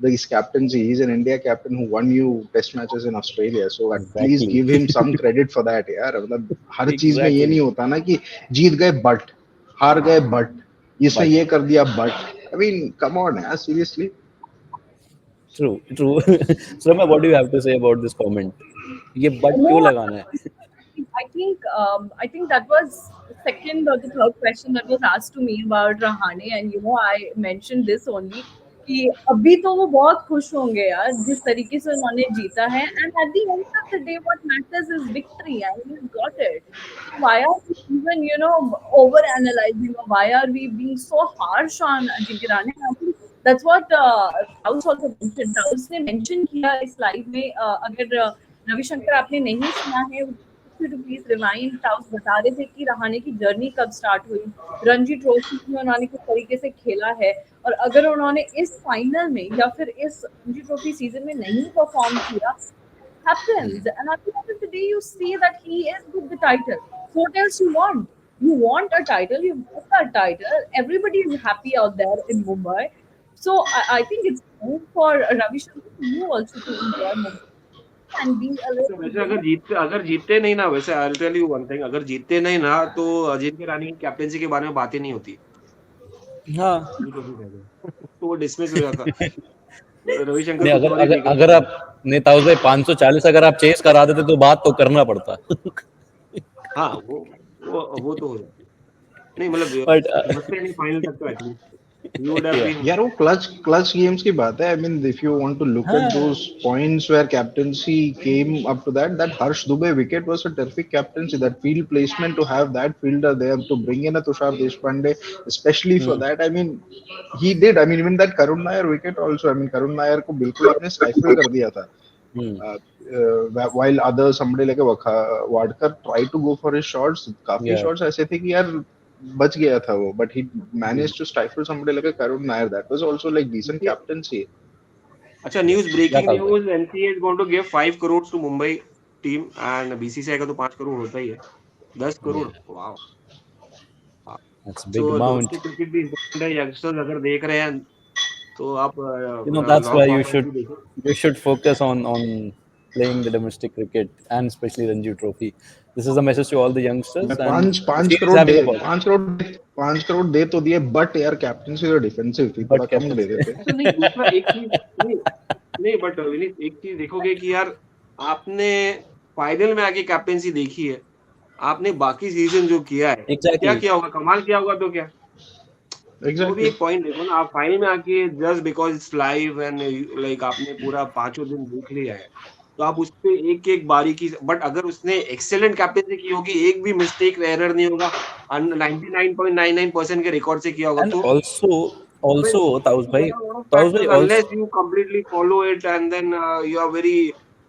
G: His captaincy. He's an India captain who won you test matches in Australia. So at least give him some credit for that, यार. मतलब हर चीज में ये नहीं होता ना कि जीत गए but हार गए but इसने ये कर दिया but. I mean, come on, यार, seriously.
C: True. So, what do you have to say about this comment? ये but क्यों लगाना है?
F: I think that was second or the third question that was asked to me about Rahane, and I mentioned this only कि अभी तो वो बहुत खुश होंगे यार जिस तरीके से उन्होंने जीता है, and at the end of the day what matters is victory, and you got it. Why are we even over analyzing, or why are we being so harsh on Ajinkya Rahane? I think that's what Taus also mentioned. Taus ने mention किया इस slide में, अगर रविशंकर आपने नहीं सुना है to please remind. Taus बता रहे थे कि रहाणे की जर्नी कब स्टार्ट हुई, रणजी ट्रॉफी में उन्होंने किस तरीके से खेला है, और अगर उन्होंने इस फाइनल में या फिर इस रणजी ट्रॉफी सीजन में नहीं परफॉर्म किया, happens, and at the end of the day you see that he is with the title. So what else you want? You want a title, you got a title, everybody is happy out there in Mumbai. So I think it's good for Ravi Shankar, you also to enjoy Mumbai and be a little.
E: वैसे अगर जीतते नहीं ना, वैसे I'll tell you one thing, अगर जीतते नहीं ना तो अजिंक्य रानी की कैप्टेंसी के बारे में बातें नहीं होती.
C: हाँ.
E: तो वो डिसमिस हो जाता. रविशंकर
C: नहीं, अगर आप नेताओं से 540 अगर आप चेस करा देते तो बात तो करना पड़ता.
E: हाँ, वो तो हो जाती. नहीं मतलब नहीं फाइनल तक तो एटलीस्ट
G: यार वो clutch games की बात है. I mean, if you want to look at those points where captaincy came up to that Harsh Dubey wicket was a terrific captaincy. That field placement, to have that fielder there, to bring in a Tushar Deshpande, especially for that. I mean, he did. I mean, even that Karun Nair wicket also. I mean, Karun Nair को बिल्कुल आपने stifle कर दिया था. While others, somebody like a Wadkar tried to go for his shots. काफी shots ऐसे थे कि यार बच गया था वो, but he managed to stifle somebody like a Karun Nair. That was also like decent captaincy.
E: अच्छा, breaking news, NCA is going to give 5 crores to Mumbai team, and BCCI का तो 5 करोड़ होता ही है. 10 crore. Wow.
C: That's big amount.
E: तो cricket भी important है, youngsters अगर देख रहे हैं तो आप
C: that's why you should focus on playing the domestic cricket and especially Ranji Trophy. This is a message to all the youngsters.
G: मैं
C: And
G: पांच पांच
C: she is
G: crore
C: having
G: they
C: a ball.
G: 5 crore दे तो दिए, बट यार कैप्टनसी तो defensive थी, थोड़ा
C: But
G: come they
C: captaincy.
G: देते.
E: अच्छा नहीं, दूसरा एक चीज नहीं नहीं बट विनीत एक चीज देखोगे कि यार आपने फाइनल में आके कैप्टेंसी देखी है, आपने बाकी सीजन जो किया है, क्या
C: Exactly.
E: किया होगा, कमाल किया होगा तो क्या, वो भी
G: एग्जैक्टली.
E: एक पॉइंट देखो ना, आप फाइनल में आके just because it's live and like आपने पूरा 5 दिन देख लिया है, तो आप उस पे एक एक बारीकी, बट अगर उसने एक्सेलेंट कैप्टेंसी की होगी, एक भी मिस्टेक एरर नहीं होगा, 99.99% के रिकॉर्ड से किया होगा,
C: And
E: तो
C: also Taus
E: there
C: bhai,
E: are a lot of
C: Taus bhai
E: factors
C: also.
E: unless you completely follow it and then you are very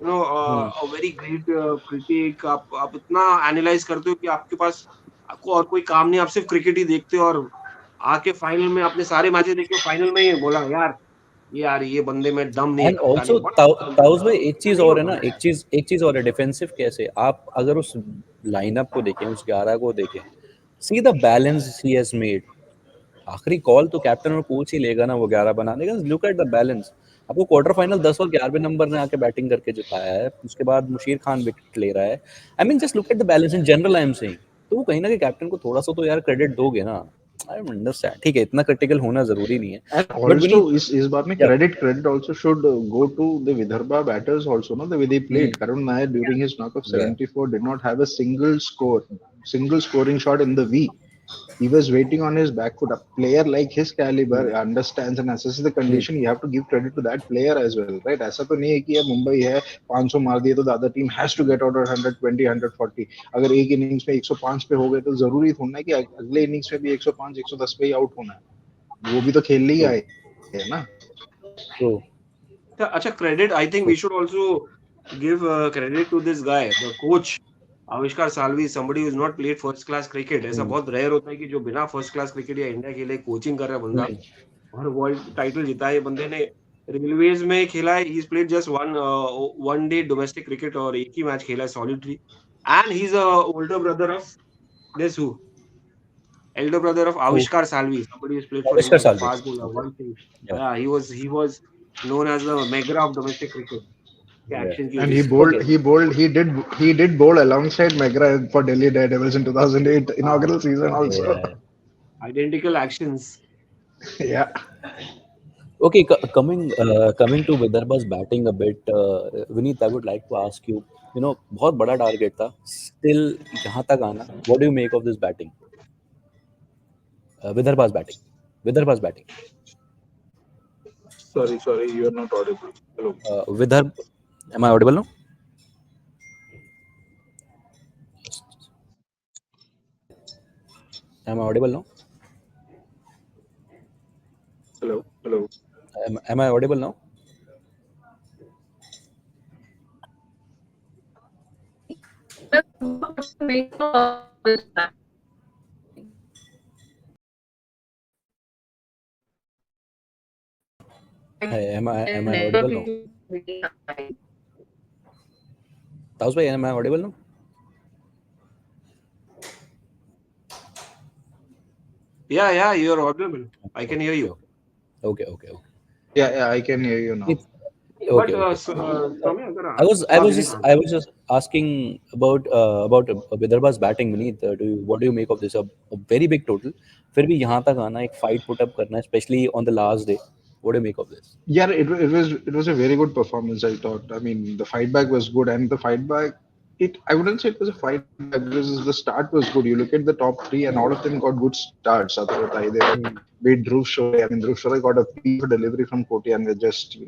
C: Hmm.
E: a very great critic, आप इतना analyse करते हो कि आपके पास आपको और कोई काम नहीं, आप सिर्फ क्रिकेट ही देखते हो, और आके फाइनल में आपने सारे मैचेस देखे, फाइनल में ही बोला यार ये बंदे में दम नहीं है,
C: एंड
E: कप्तानी
C: ऑल्सो
E: बड़ा
C: ताउस भाई एक
E: ऐसा
C: चीज
E: नहीं
C: और है
E: होता
C: ना,
E: है।
C: एक चीज और है डिफेंसिव कैसे, आप अगर उस लाइनअप को देखें, उस 11 को देखें, see the balance he has made. आखिरी कॉल तो कैप्टन और कोच ही लेगा ना वो 11 बनाने का. Look at the balance. आपको क्वार्टर फाइनल 10 और 11वें नंबर ने आके बैटिंग करके जिताया है, उसके बाद मुशीर खान विकेट ले रहा है. I mean just look at the balance in general I am saying. तो वो कहीं ना कहीं कैप्टन को थोड़ा सा तो यार क्रेडिट दोगे ना. आई अंडरस्टैंड, ठीक है, इतना क्रिटिकल होना जरूरी नहीं है,
G: And
C: but we
G: also,
C: need.
G: इस बात में
C: या.
G: credit also should go to the Vidarbha batters also, no, the way they played. Karun Nair during his knock of
C: या.
G: 74 did not have a single scoring shot in the V. He was waiting on his back foot. A player like his caliber understands and assesses the condition. You have to give credit to that player as well, right? ऐसा तो नहीं है कि यार मुंबई है 500 मार दिए तो the other team has to get out at 120, 140. अगर एक इनिंग्स में 105 पे हो गए तो जरूरी थोड़ा है कि अगले इनिंग्स में भी 105, 110 पे ही आउट होना है. वो भी तो खेलने ही
C: ट्रू.
G: आए है ना.
C: ट्रू.
E: अच्छा, credit I think we should also give credit to this guy the coach Avishkar Salvi, somebody who has not played first class cricket. ऐसा बहुत रेयर होता है कि जो बिना फर्स्ट क्लास क्रिकेट या इंडिया के लिए कोचिंग कर रहा है बंदा और वर्ल्ड टाइटल जीता है. ये बंदे ने रेलवेज में खेला है, he is played just one day domestic cricket और एक ही मैच खेला है solitary, and he is a older brother of this who elder brother of Avishkar Salvi, somebody who's played for
C: आविष्कार
E: India, the
C: Salvi.
E: fast bowler, one thing.
C: या.
E: Yeah, he was known as the Megra of domestic cricket. के
C: या.
E: Action की
G: And
E: वजह
G: he
E: से.
G: bowled,
C: okay.
G: he did bowl alongside Megra for Delhi Daredevils in 2008 inaugural season also.
C: या.
E: Identical actions.
G: Yeah.
C: Okay, coming to Vidarbha's batting a bit, Vineet, I would like to ask you, बहुत बड़ा target था, still यहाँ तक आना. What do you make of this batting? Vidarbha's batting.
G: Sorry, you are not audible. Hello.
C: Vidarbha, am I audible now? Am I audible now?
G: Hello.
C: Am I audible now? Hey, am I audible now? Taus bhai, am I audible now?
E: Yeah, you are audible. I can hear you.
C: Okay.
G: Yeah, I can hear you now.
E: But
C: Okay.
E: Soumya, अगर
C: I was just asking about Vidarbha's batting, Vineet. What do you make of this? A very big total. फिर भी यहाँ तक आना, एक fight put up करना, especially on the last day. What do you make of this?
G: Yeah, it was a very good performance, I thought. I mean, the fight back was good, and the fight back, I wouldn't say it was a fight back because the start was good. You look at the top three, and all of them got good starts. They beat Dhruv Shore. I mean, Dhruv Shore got a piece of delivery from Koti and they just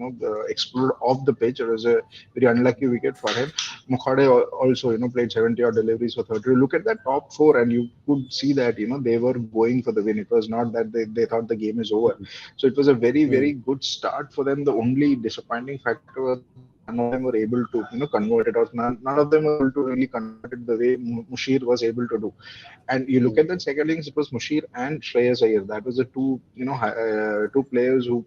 G: exploded off the pitch. It was a very unlucky wicket for him. Wankhede also played 70 odd deliveries for 30. You look at that top four, and you could see that they were going for the win. It was not that they thought the game is over. So it was a very, very good start for them. The only disappointing factor was none of them were able to convert it, or none of them were able to really convert it the way Mushir was able to do. And you look at that second innings, it was Mushir and Shreyas Iyer. That was the two players who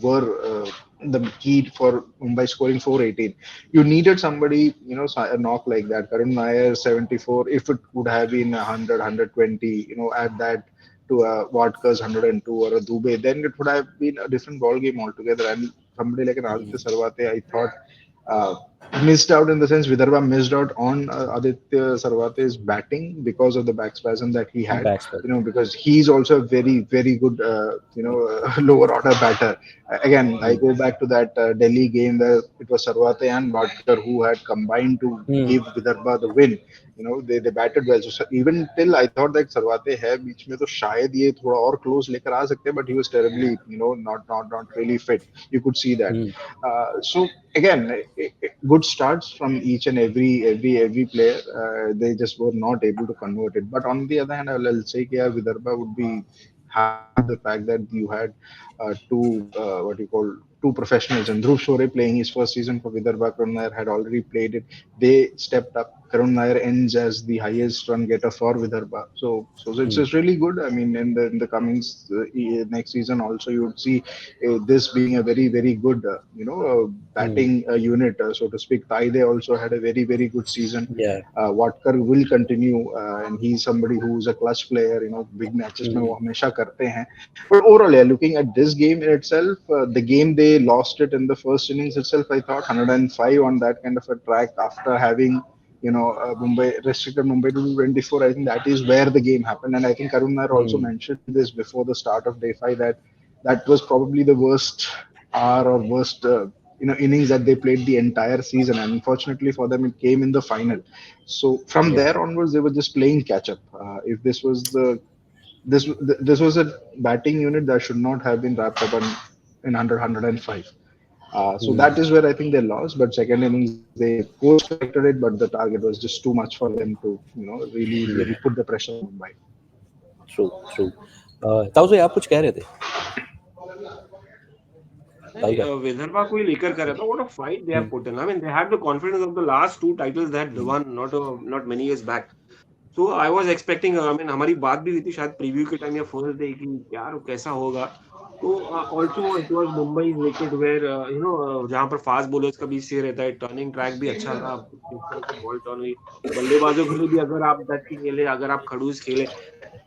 G: were the key for Mumbai scoring 418. You needed somebody, a knock like that. Karun Nair 74. If it would have been 100, 120, add that to a Wadkar's 102 or a Dubey, then it would have been a different ball game altogether. And somebody like an Aditya Sarwate, I thought missed out in the sense Vidarbha missed out on Aditya Sarvate's batting because of the backspasm that he had.
C: Backspin.
G: Because he's also a very, very good, lower order batter. Again, I go back to that Delhi game where it was Sarvate and Wadkar who had combined to give Vidarbha the win. They batted well. So even till I thought that Sarvate है बीच में तो शायद ये थोड़ा और close लेकर आ सकते हैं, but he was terribly, not really fit. You could see that. So again, good starts from each and every player. They just were not able to convert it. But on the other hand, I'll say that Vidarbha would be happy with the fact that you had two what you call two professionals, and Dhruv Shore playing his first season for Vidarbha. Karun Nair had already played it. They stepped up. Karun Nair ends as the highest run getter for Vidarbha. So it's just really good. I mean, in the coming next season also, you would see this being a very, very good batting unit, so to speak. Taide also had a very, very good season.
C: Yeah.
G: Watkar will continue, and he's somebody who's a clutch player. Big matches में वो हमेशा करते हैं. But overall, yeah, looking at this game in itself, the game they lost it in the first innings itself. I thought 105 on that kind of a track after having Mumbai restricted Mumbai to 24. I think that is where the game happened, and I think Karun Nair also mentioned this before the start of day 5 that was probably the worst hour or worst innings that they played the entire season. And unfortunately for them, it came in the final. So from there onwards, they were just playing catch up. If this was this was a batting unit that should not have been wrapped up in under 105. So that is where I think they lost. But second innings they course corrected it, but the target was just too much for them to really put the pressure on Mumbai.
C: True. ताऊजी आप कुछ कह रहे थे?
E: Vidarbha को ही लेकर कर रहा था. What a fight they have put in. I mean, they had the confidence of the last two titles they had won not many years back. So I was expecting. I mean, हमारी बात भी हुई थी शायद preview के time या first day की यार कैसा होगा. तो also it was Mumbai's wicket where जहाँ पर फास्ट बॉलर्स का भी से रहता है, टर्निंग ट्रैक भी अच्छा था, बॉल टर्न हुई, बल्लेबाजों के लिए भी अगर आप डट खेले, अगर आप खड़ूस खेले.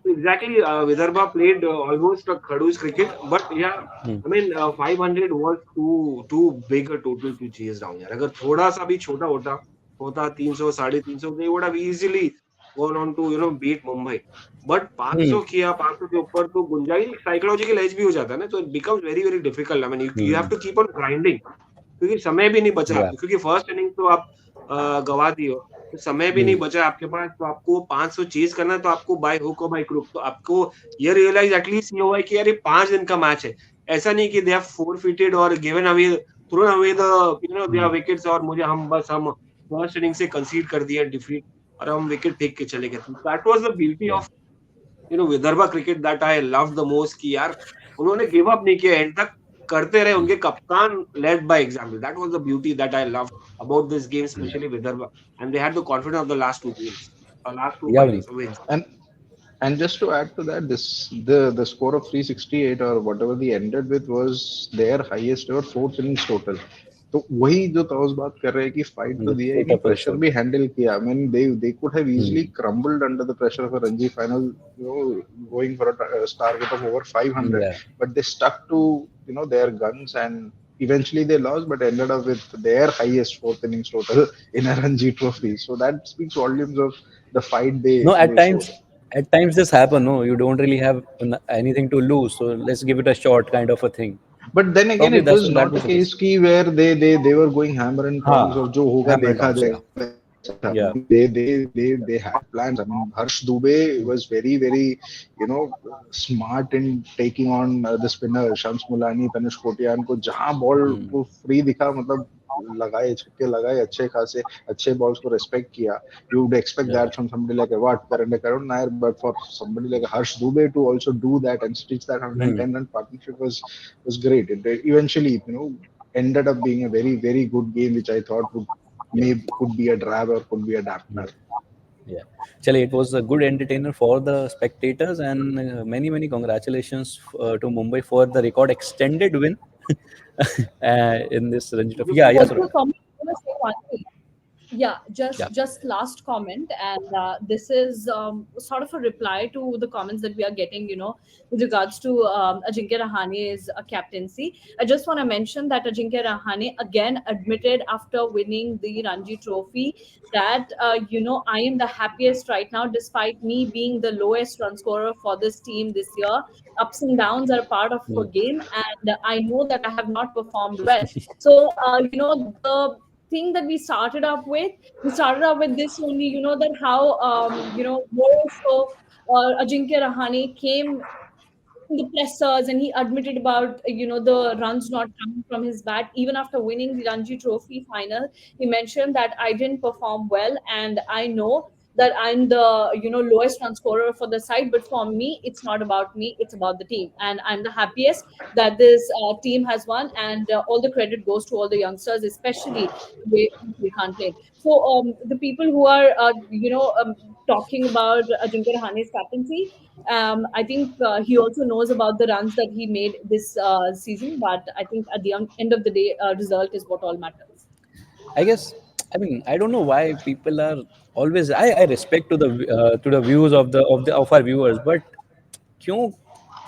E: Exactly, Vidarbha played almost a Khadu's cricket, but yeah, I mean 500 was too big a total to chase down. यार अगर थोड़ा सा भी छोटा होता 300 350, they would have easily gone on to beat Mumbai. But 500 किया, 500 के ऊपर तो गुंजाइश साइकोलॉजिकल एज भी हो जाता है ना, तो it becomes very very difficult. I mean you have to keep on grinding क्योंकि समय भी नहीं बचा, क्योंकि फर्स्ट इनिंग तो आप गवा दी हो, तो समय भी नहीं बचा आपके पास, तो आपको 500 चेज करना है, तो आपको बाय हुक और बाय क्रुक, तो आपको ये रियलाइज एटलीस्ट ये हुआ है कि यार ये 5 दिन का मैच है. ऐसा नहीं कि दे हैव फोरफिटेड और given away thrown away the their wickets और हम फर्स्ट इनिंग से कंसीड कर दिया डिफीट और हम विकेट फेंक के चले गए. That was the beauty of Vidarbha cricket that I love the most कि यार उन्होंने गिव अप नहीं किया, एंड तक करते रहे. उनके कप्तान led by example. That was the beauty that I loved about this game, especially Vidarbha, and they had the confidence of the last two games, last two wins.
G: And just to add to that, the score of 368 or whatever they ended with was their highest ever fourth innings total. तो वही जो ताउस बात कर रहे हैं कि fight तो दिया है कि प्रेशर भी हैंडल किया. I mean they could have easily crumbled under the pressure of a Ranji final, going for a target of over 500, but they stuck to their guns, and eventually they lost, but ended up with their highest fourth innings total in a Ranji Trophy. So that speaks volumes of the fight they.
C: No, at times this happen. No, you don't really have anything to lose, so let's give it a shot, kind of a thing.
G: But then again, it was not a case where they were going hammer and tongs or जो होगा देखा जाएगा.
C: Yeah.
G: They had plans. I mean, Harsh Dubey was very very smart in taking on the spinner Shams Mulani, Tanush Kotiyan को जहाँ ball को free दिखा, मतलब लगाए, छक्के लगाए, अच्छे balls को respect किया. You would expect that from somebody like Wadkar and Karun Nair, but for somebody like Harsh Dubey to also do that and stitch that 110 run partnership was great. It eventually ended up being a very very good game, which I thought could be a drab or could be a dampener.
C: Yeah, Chale, it was a good entertainer for the spectators, and many congratulations to Mumbai for the record extended win in this Ranji Trophy. Yeah,
F: Also, Tommy, I want to say one thing. Yeah,
C: Yeah.
F: just last comment, and this is sort of a reply to the comments that we are getting, with regards to Ajinkya Rahane's captaincy. I just want to mention that Ajinkya Rahane again admitted after winning the Ranji Trophy that I am the happiest right now, despite me being the lowest run scorer for this team this year. Ups and downs are a part of a game, and I know that I have not performed well. So the thing that we started up with this only, that how more so Ajinkya Rahane came in the pressers, and he admitted about the runs not coming from his bat even after winning the Ranji Trophy final. He mentioned that I didn't perform well, and I know that I'm the lowest run scorer for the side, but for me it's not about me, it's about the team, and I'm the happiest that this team has won, and all the credit goes to all the youngsters, especially the way Srikanth played. So the people who are talking about Ajinkya Rahane's captaincy, I think he also knows about the runs that he made this season, but I think at the end of the day, result is what all matters.
C: I guess, I mean, I don't know why people are always. I respect to the views of our viewers, but क्यों?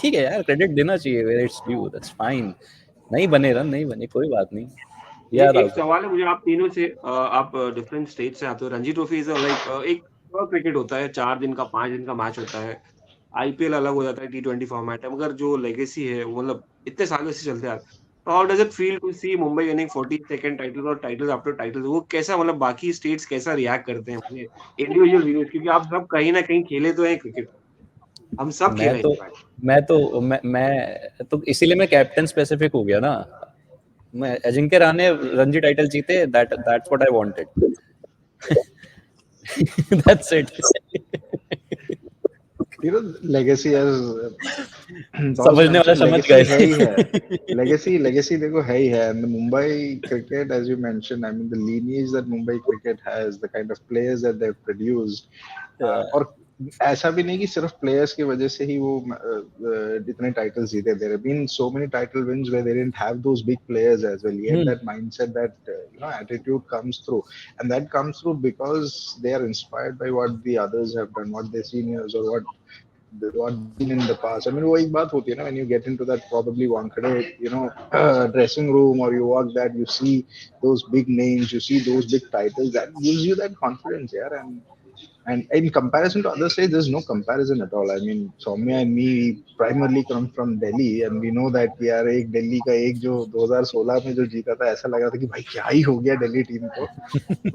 C: ठीक है यार, credit देना चाहिए where it's due. That's fine. नहीं बने run, नहीं बने, कोई बात नहीं. Yeah,
E: एक
C: Rahul.
E: सवाल है मुझे आप तीनों से, आप डिफरेंट स्टेट से आते हो। रणजी ट्रॉफी इज लाइक एक क्रिकेट होता है, 4 दिन का 5 दिन का मैच होता है। आईपीएल अलग हो जाता है, टी20 फॉर्मेट है, मगर जो लेगेसी है वो मतलब इतने सालों से चलते आ रहा है। तो how does it feel to see Mumbai winning 42nd title और टाइटल आफ्टर टाइटल? वो कैसा, मतलब बाकी स्टेट्स कैसा रिएक्ट करते हैं अपने इंडिविजुअल व्यूज? क्योंकि आप सब कहीं ना कहीं खेले तो हैं क्रिकेट, हम सब
C: मैं
E: खेले
C: तो
E: हैं।
C: मैं तो इसीलिए मैं कैप्टन स्पेसिफिक हो गया ना. मैं अजिंक्य रहाणे रणजी टाइटल जीते, that's what I wanted. That's it.
G: Legacy as toss
C: समझने वाला
G: मेंशन,
C: समझ
G: लेगेसी है ही है.
C: गए.
G: लेगेसी देखो है ही है. And Mumbai cricket, as you mention, I mean the lineage that Mumbai cricket has, the kind of players that they've produced, और ऐसा भी नहीं कि सिर्फ प्लेयर्स की वजह से ही वो इतने टाइटल्स जीते. There have been so many title wins where they didn't have those big players as well. Yet that mindset, that attitude comes through, and that comes through because they are inspired by what the others have done, what their seniors or what been in the past. I mean, वो एक बात होती है ना, when you get into that probably Wankhede, dressing room, or you walk that, you see those big names, you see those big titles, that gives you that confidence, yeah. And in comparison to other states, there's no comparison at all. I mean, Soumya and me primarily come from Delhi, and we know that यार एक दिल्ली का एक जो 2016 में जो जीता था, ऐसा लगा था कि भाई क्या ही हो गया दिल्ली टीम को.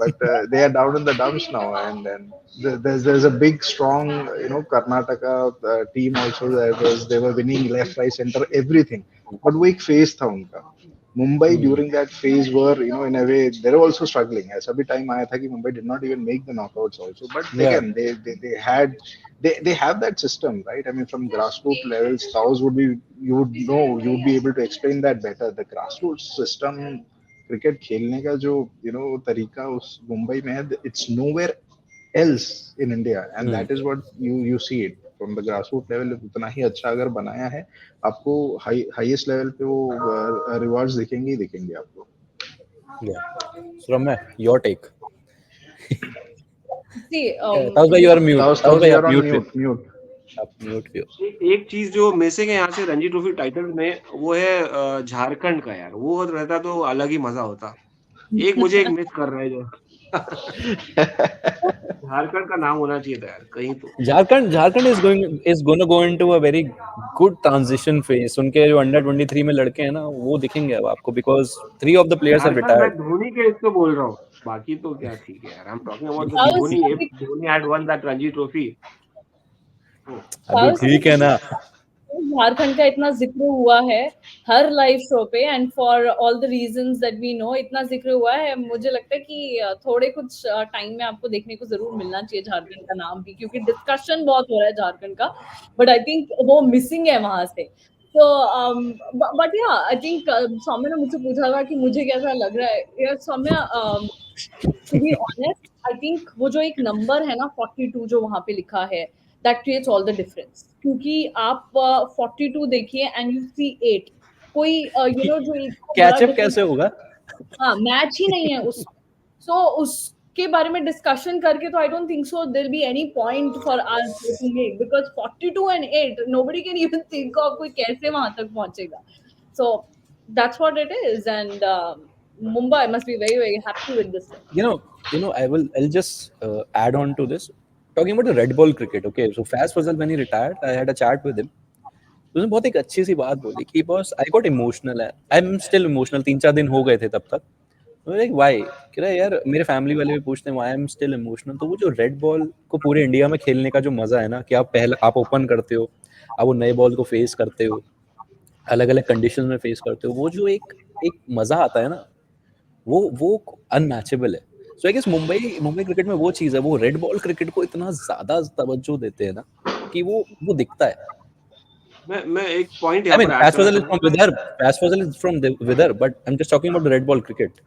G: But they are down in the dumps now, and there's a big strong Karnataka team also. They were winning left, right, center, everything. But वो एक phase था उनका. Mumbai during that phase were, in a way, they were also struggling. ऐसा भी time आया था कि Mumbai did not even make the knockouts also. But
C: Yeah.
G: again, they have that system, right? I mean, from grassroots levels, Taos would be, you would be able to explain that better. The grassroots system, cricket खेलने का जो तरीका उस मुंबई में है, it's nowhere else in India, and that is what you see it from the grassroots level. उतना ही अच्छा अगर बनाया है, आपको हाईएस्ट लेवल पे वो रिवार्ड्स दिखेंगे ही दिखेंगे आपको.
C: Yeah. So Ramya, your take.
F: See,
C: Taus you are mute.
G: Taos,
C: Taus
G: you
C: आप
G: are on
C: mute
G: mute.
C: आप mute पे हो.
E: एक चीज जो मिसिंग है यहाँ से रणजी ट्रॉफी टाइटल में, वो है झारखंड का यार। वो रहता तो अलग ही मजा होता। मुझे एक मिस कर रहा है जो झारखंड का नाम होना चाहिए था यार कहीं तो।
C: Jharkhand is going to go into a very good transition phase. उनके जो अंडर 23 में लड़के हैं ना, वो दिखेंगे अब आपको, because 3 of the players have
E: Jharkhand मैं
C: retired.
E: धोनी के इसको बोल रहा हूँ, बाकी तो क्या ठीक है यार। I am talking about the
F: Taos,
E: Dhoni, if Dhoni had one that Ranji trophy.
C: अभी ठीक है ना.
F: झारखंड का इतना जिक्र हुआ है हर लाइव शो पे, and for all the reasons that we know इतना जिक्र हुआ है, मुझे लगता है कि थोड़े कुछ टाइम में आपको देखने को जरूर मिलना चाहिए झारखंड का नाम भी, क्योंकि डिस्कशन बहुत हो रहा है झारखंड का, बट आई थिंक वो मिसिंग है वहां से. तो बट या आई थिंक सौम्य ने मुझसे पूछा था कि मुझे कैसा लग रहा है. यार Saumya, to be honest, I think वो जो एक नंबर है ना 42 जो वहां पे लिखा है, that creates all the difference. क्योंकि आप 42 देखिए एंड यू सी 8, कोई जो
C: कैचअप कैसे होगा?
F: हाँ, मैच ही नहीं है उस. सो उस के बारे में डिस्कशन करके तो I don't think so there be any point for us to make, because 42-8 nobody can even think of कोई कैसे वहां तक पहुंचेगा. So that's what it is, and Mumbai must be very very happy with this.
C: I'll just add on to this. Talking about the red ball cricket, okay. So Faz Fazal, when he retired, I had a chat with him. उसने बहुत एक अच्छी सी बात बोली कि boss I got emotional है, I am still emotional. 3-4 दिन हो गए थे तब तक. लाइक व्हाई, कह रहा है यार मेरे फैमिली वाले भी पूछते हैं why I am still emotional. तो वो जो रेड बॉल को पूरे इंडिया में खेलने का जो मजा है ना, कि आप ओपन करते हो, आप वो नए बॉल को फेस करते हो, अलग अलग कंडीशन में फेस करते हो, वो जो एक मजा आता है ना, वो अनमैचेबल है. सो आई गेस मुंबई क्रिकेट में वो चीज है, वो रेड बॉल क्रिकेट को इतना ज्यादा तवज्जो देते हैं ना कि वो दिखता है.
E: मैं एक point
C: I mean, Faz Fazal is from Vidarbha. Faz Fazal is from Vidarbha, but I'm just talking about the red ball cricket.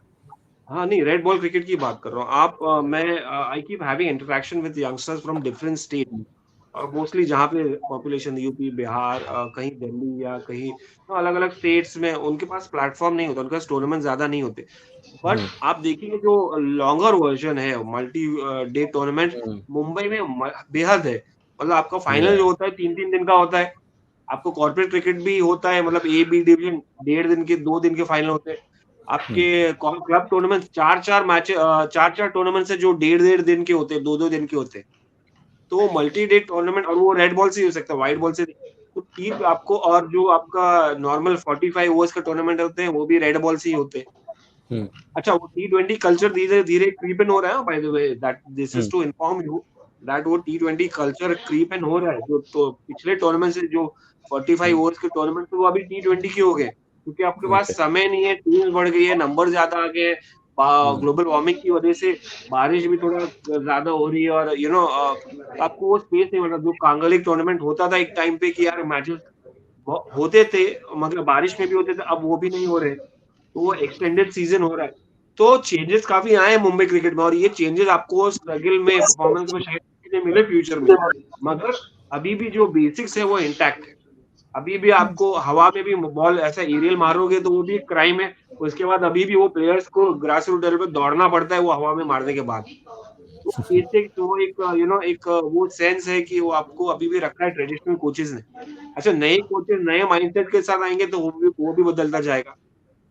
E: हाँ नहीं, रेड बॉल क्रिकेट की बात कर रहा हूँ. मैं I keep having interaction with youngsters from different state, और mostly जहाँ पे पॉपुलेशन यूपी, बिहार, कहीं दिल्ली या कहीं अलग अलग स्टेट्स में, उनके पास प्लेटफॉर्म नहीं होता, उनके पास टूर्नामेंट ज्यादा नहीं होते. बट आप देखिए जो लॉन्गर वर्जन है मल्टी डे टूर्नामेंट, मुंबई में बेहद है. मतलब आपका फाइनल जो होता है 3-3 दिन का होता है. आपको कॉर्पोरेट क्रिकेट भी होता है, मतलब ए बी डिवीजन 1.5 दिन के 2 दिन के फाइनल होते हैं. आपके क्लब टूर्नामेंट 4-4 मैच 4-4 टूर्नामेंट है जो 1.5 दिन के होते हैं, 2-2 दिन के होते हैं. तो मल्टी डे टूर्नामेंट, और वो रेड बॉल से हो सकता है, व्हाइट बॉल से. तो टीम आपको, और जो आपका नॉर्मल 45 ओवर्स का टूर्नामेंट होते हैं वो भी रेड बॉल से ही होते हैं. अच्छा, वो T20 कल्चर धीरे धीरे क्रीप इन हो रहा है. By the way, that this is to inform you that वो T20 कल्चर क्रीप इन हो रहा है. जो तो पिछले टूर्नामेंट से जो 45 ओवर्स के टूर्नामेंट, तो वो अभी T20 के हो गए, क्योंकि आपके पास समय नहीं है, टीम बढ़ गई है, नंबर ज्यादा आ गए, ग्लोबल वार्मिंग की वजह से बारिश भी थोड़ा ज्यादा हो रही है, और आपको वो स्पेस नहीं. मतलब जो कांगलिक टूर्नामेंट होता था एक टाइम पे कि यार मैचेस होते थे, मतलब बारिश में भी होते थे, अब वो भी नहीं हो रहे. तो वो एक्सटेंडेड सीजन हो रहा है. तो चेंजेस काफी आए हैं मुंबई क्रिकेट में, और ये चेंजेस आपको स्ट्रगल में, परफॉर्मेंस में शायद मिले फ्यूचर में, मगर अभी भी जो बेसिक्स है वो इंटैक्ट है. अभी भी आपको हवा में भी बॉल ऐसा एरियल मारोगे तो वो भी क्राइम है. उसके बाद अभी भी वो प्लेयर्स को ग्रास रूट लेवल पे दौड़ना पड़ता है वो हवा में मारने के बाद. तो बेसिक तो एक वो सेंस है कि वो आपको अभी भी रखा है ट्रेडिशनल कोचेस ने. अच्छा, नए कोचेस नए माइंडसेट के साथ आएंगे तो वो भी बदलता जाएगा.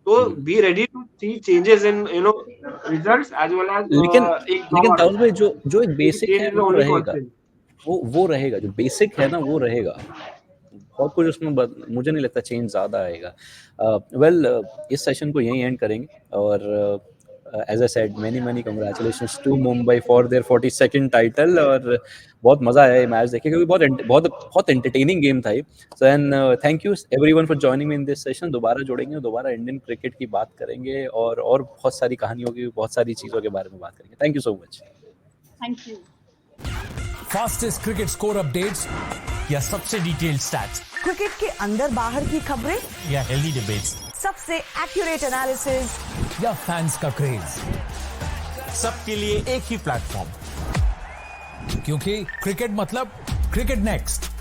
E: तो be ready to see changes in results as well as.
C: लेकिन ताऊल भाई, जो एक बेसिक है वो रहेगा, वो रहेगा. जो बेसिक है ना वो रहेगा. बहुत कुछ उसमें मुझे नहीं लगता चेंज ज्यादा आएगा. इस सेशन को यहीं एंड करेंगे, और as I said, many congratulations to Mumbai for their 42nd title. और बहुत मजा आया ये मैच देखे, क्योंकि बहुत एंटरटेनिंग गेम था ये. So and thank you everyone for joining me in this session. दोबारा जोड़ेंगे, दोबारा इंडियन क्रिकेट की बात करेंगे, और बहुत सारी कहानियों की, बहुत सारी चीजों के बारे में बात करेंगे. Thank you so much.
F: Thank you.
A: Fastest cricket score updates या सबसे डिटेल्ड स्टैट्स,
B: क्रिकेट के अंदर बाहर की खबरें
A: या हेल्दी डिबेट्स,
B: सबसे एक्यूरेट एनालिसिस
A: या फैंस का क्रेज, सबके लिए एक ही प्लेटफॉर्म, क्योंकि क्रिकेट मतलब क्रिकेट नेक्स्ट.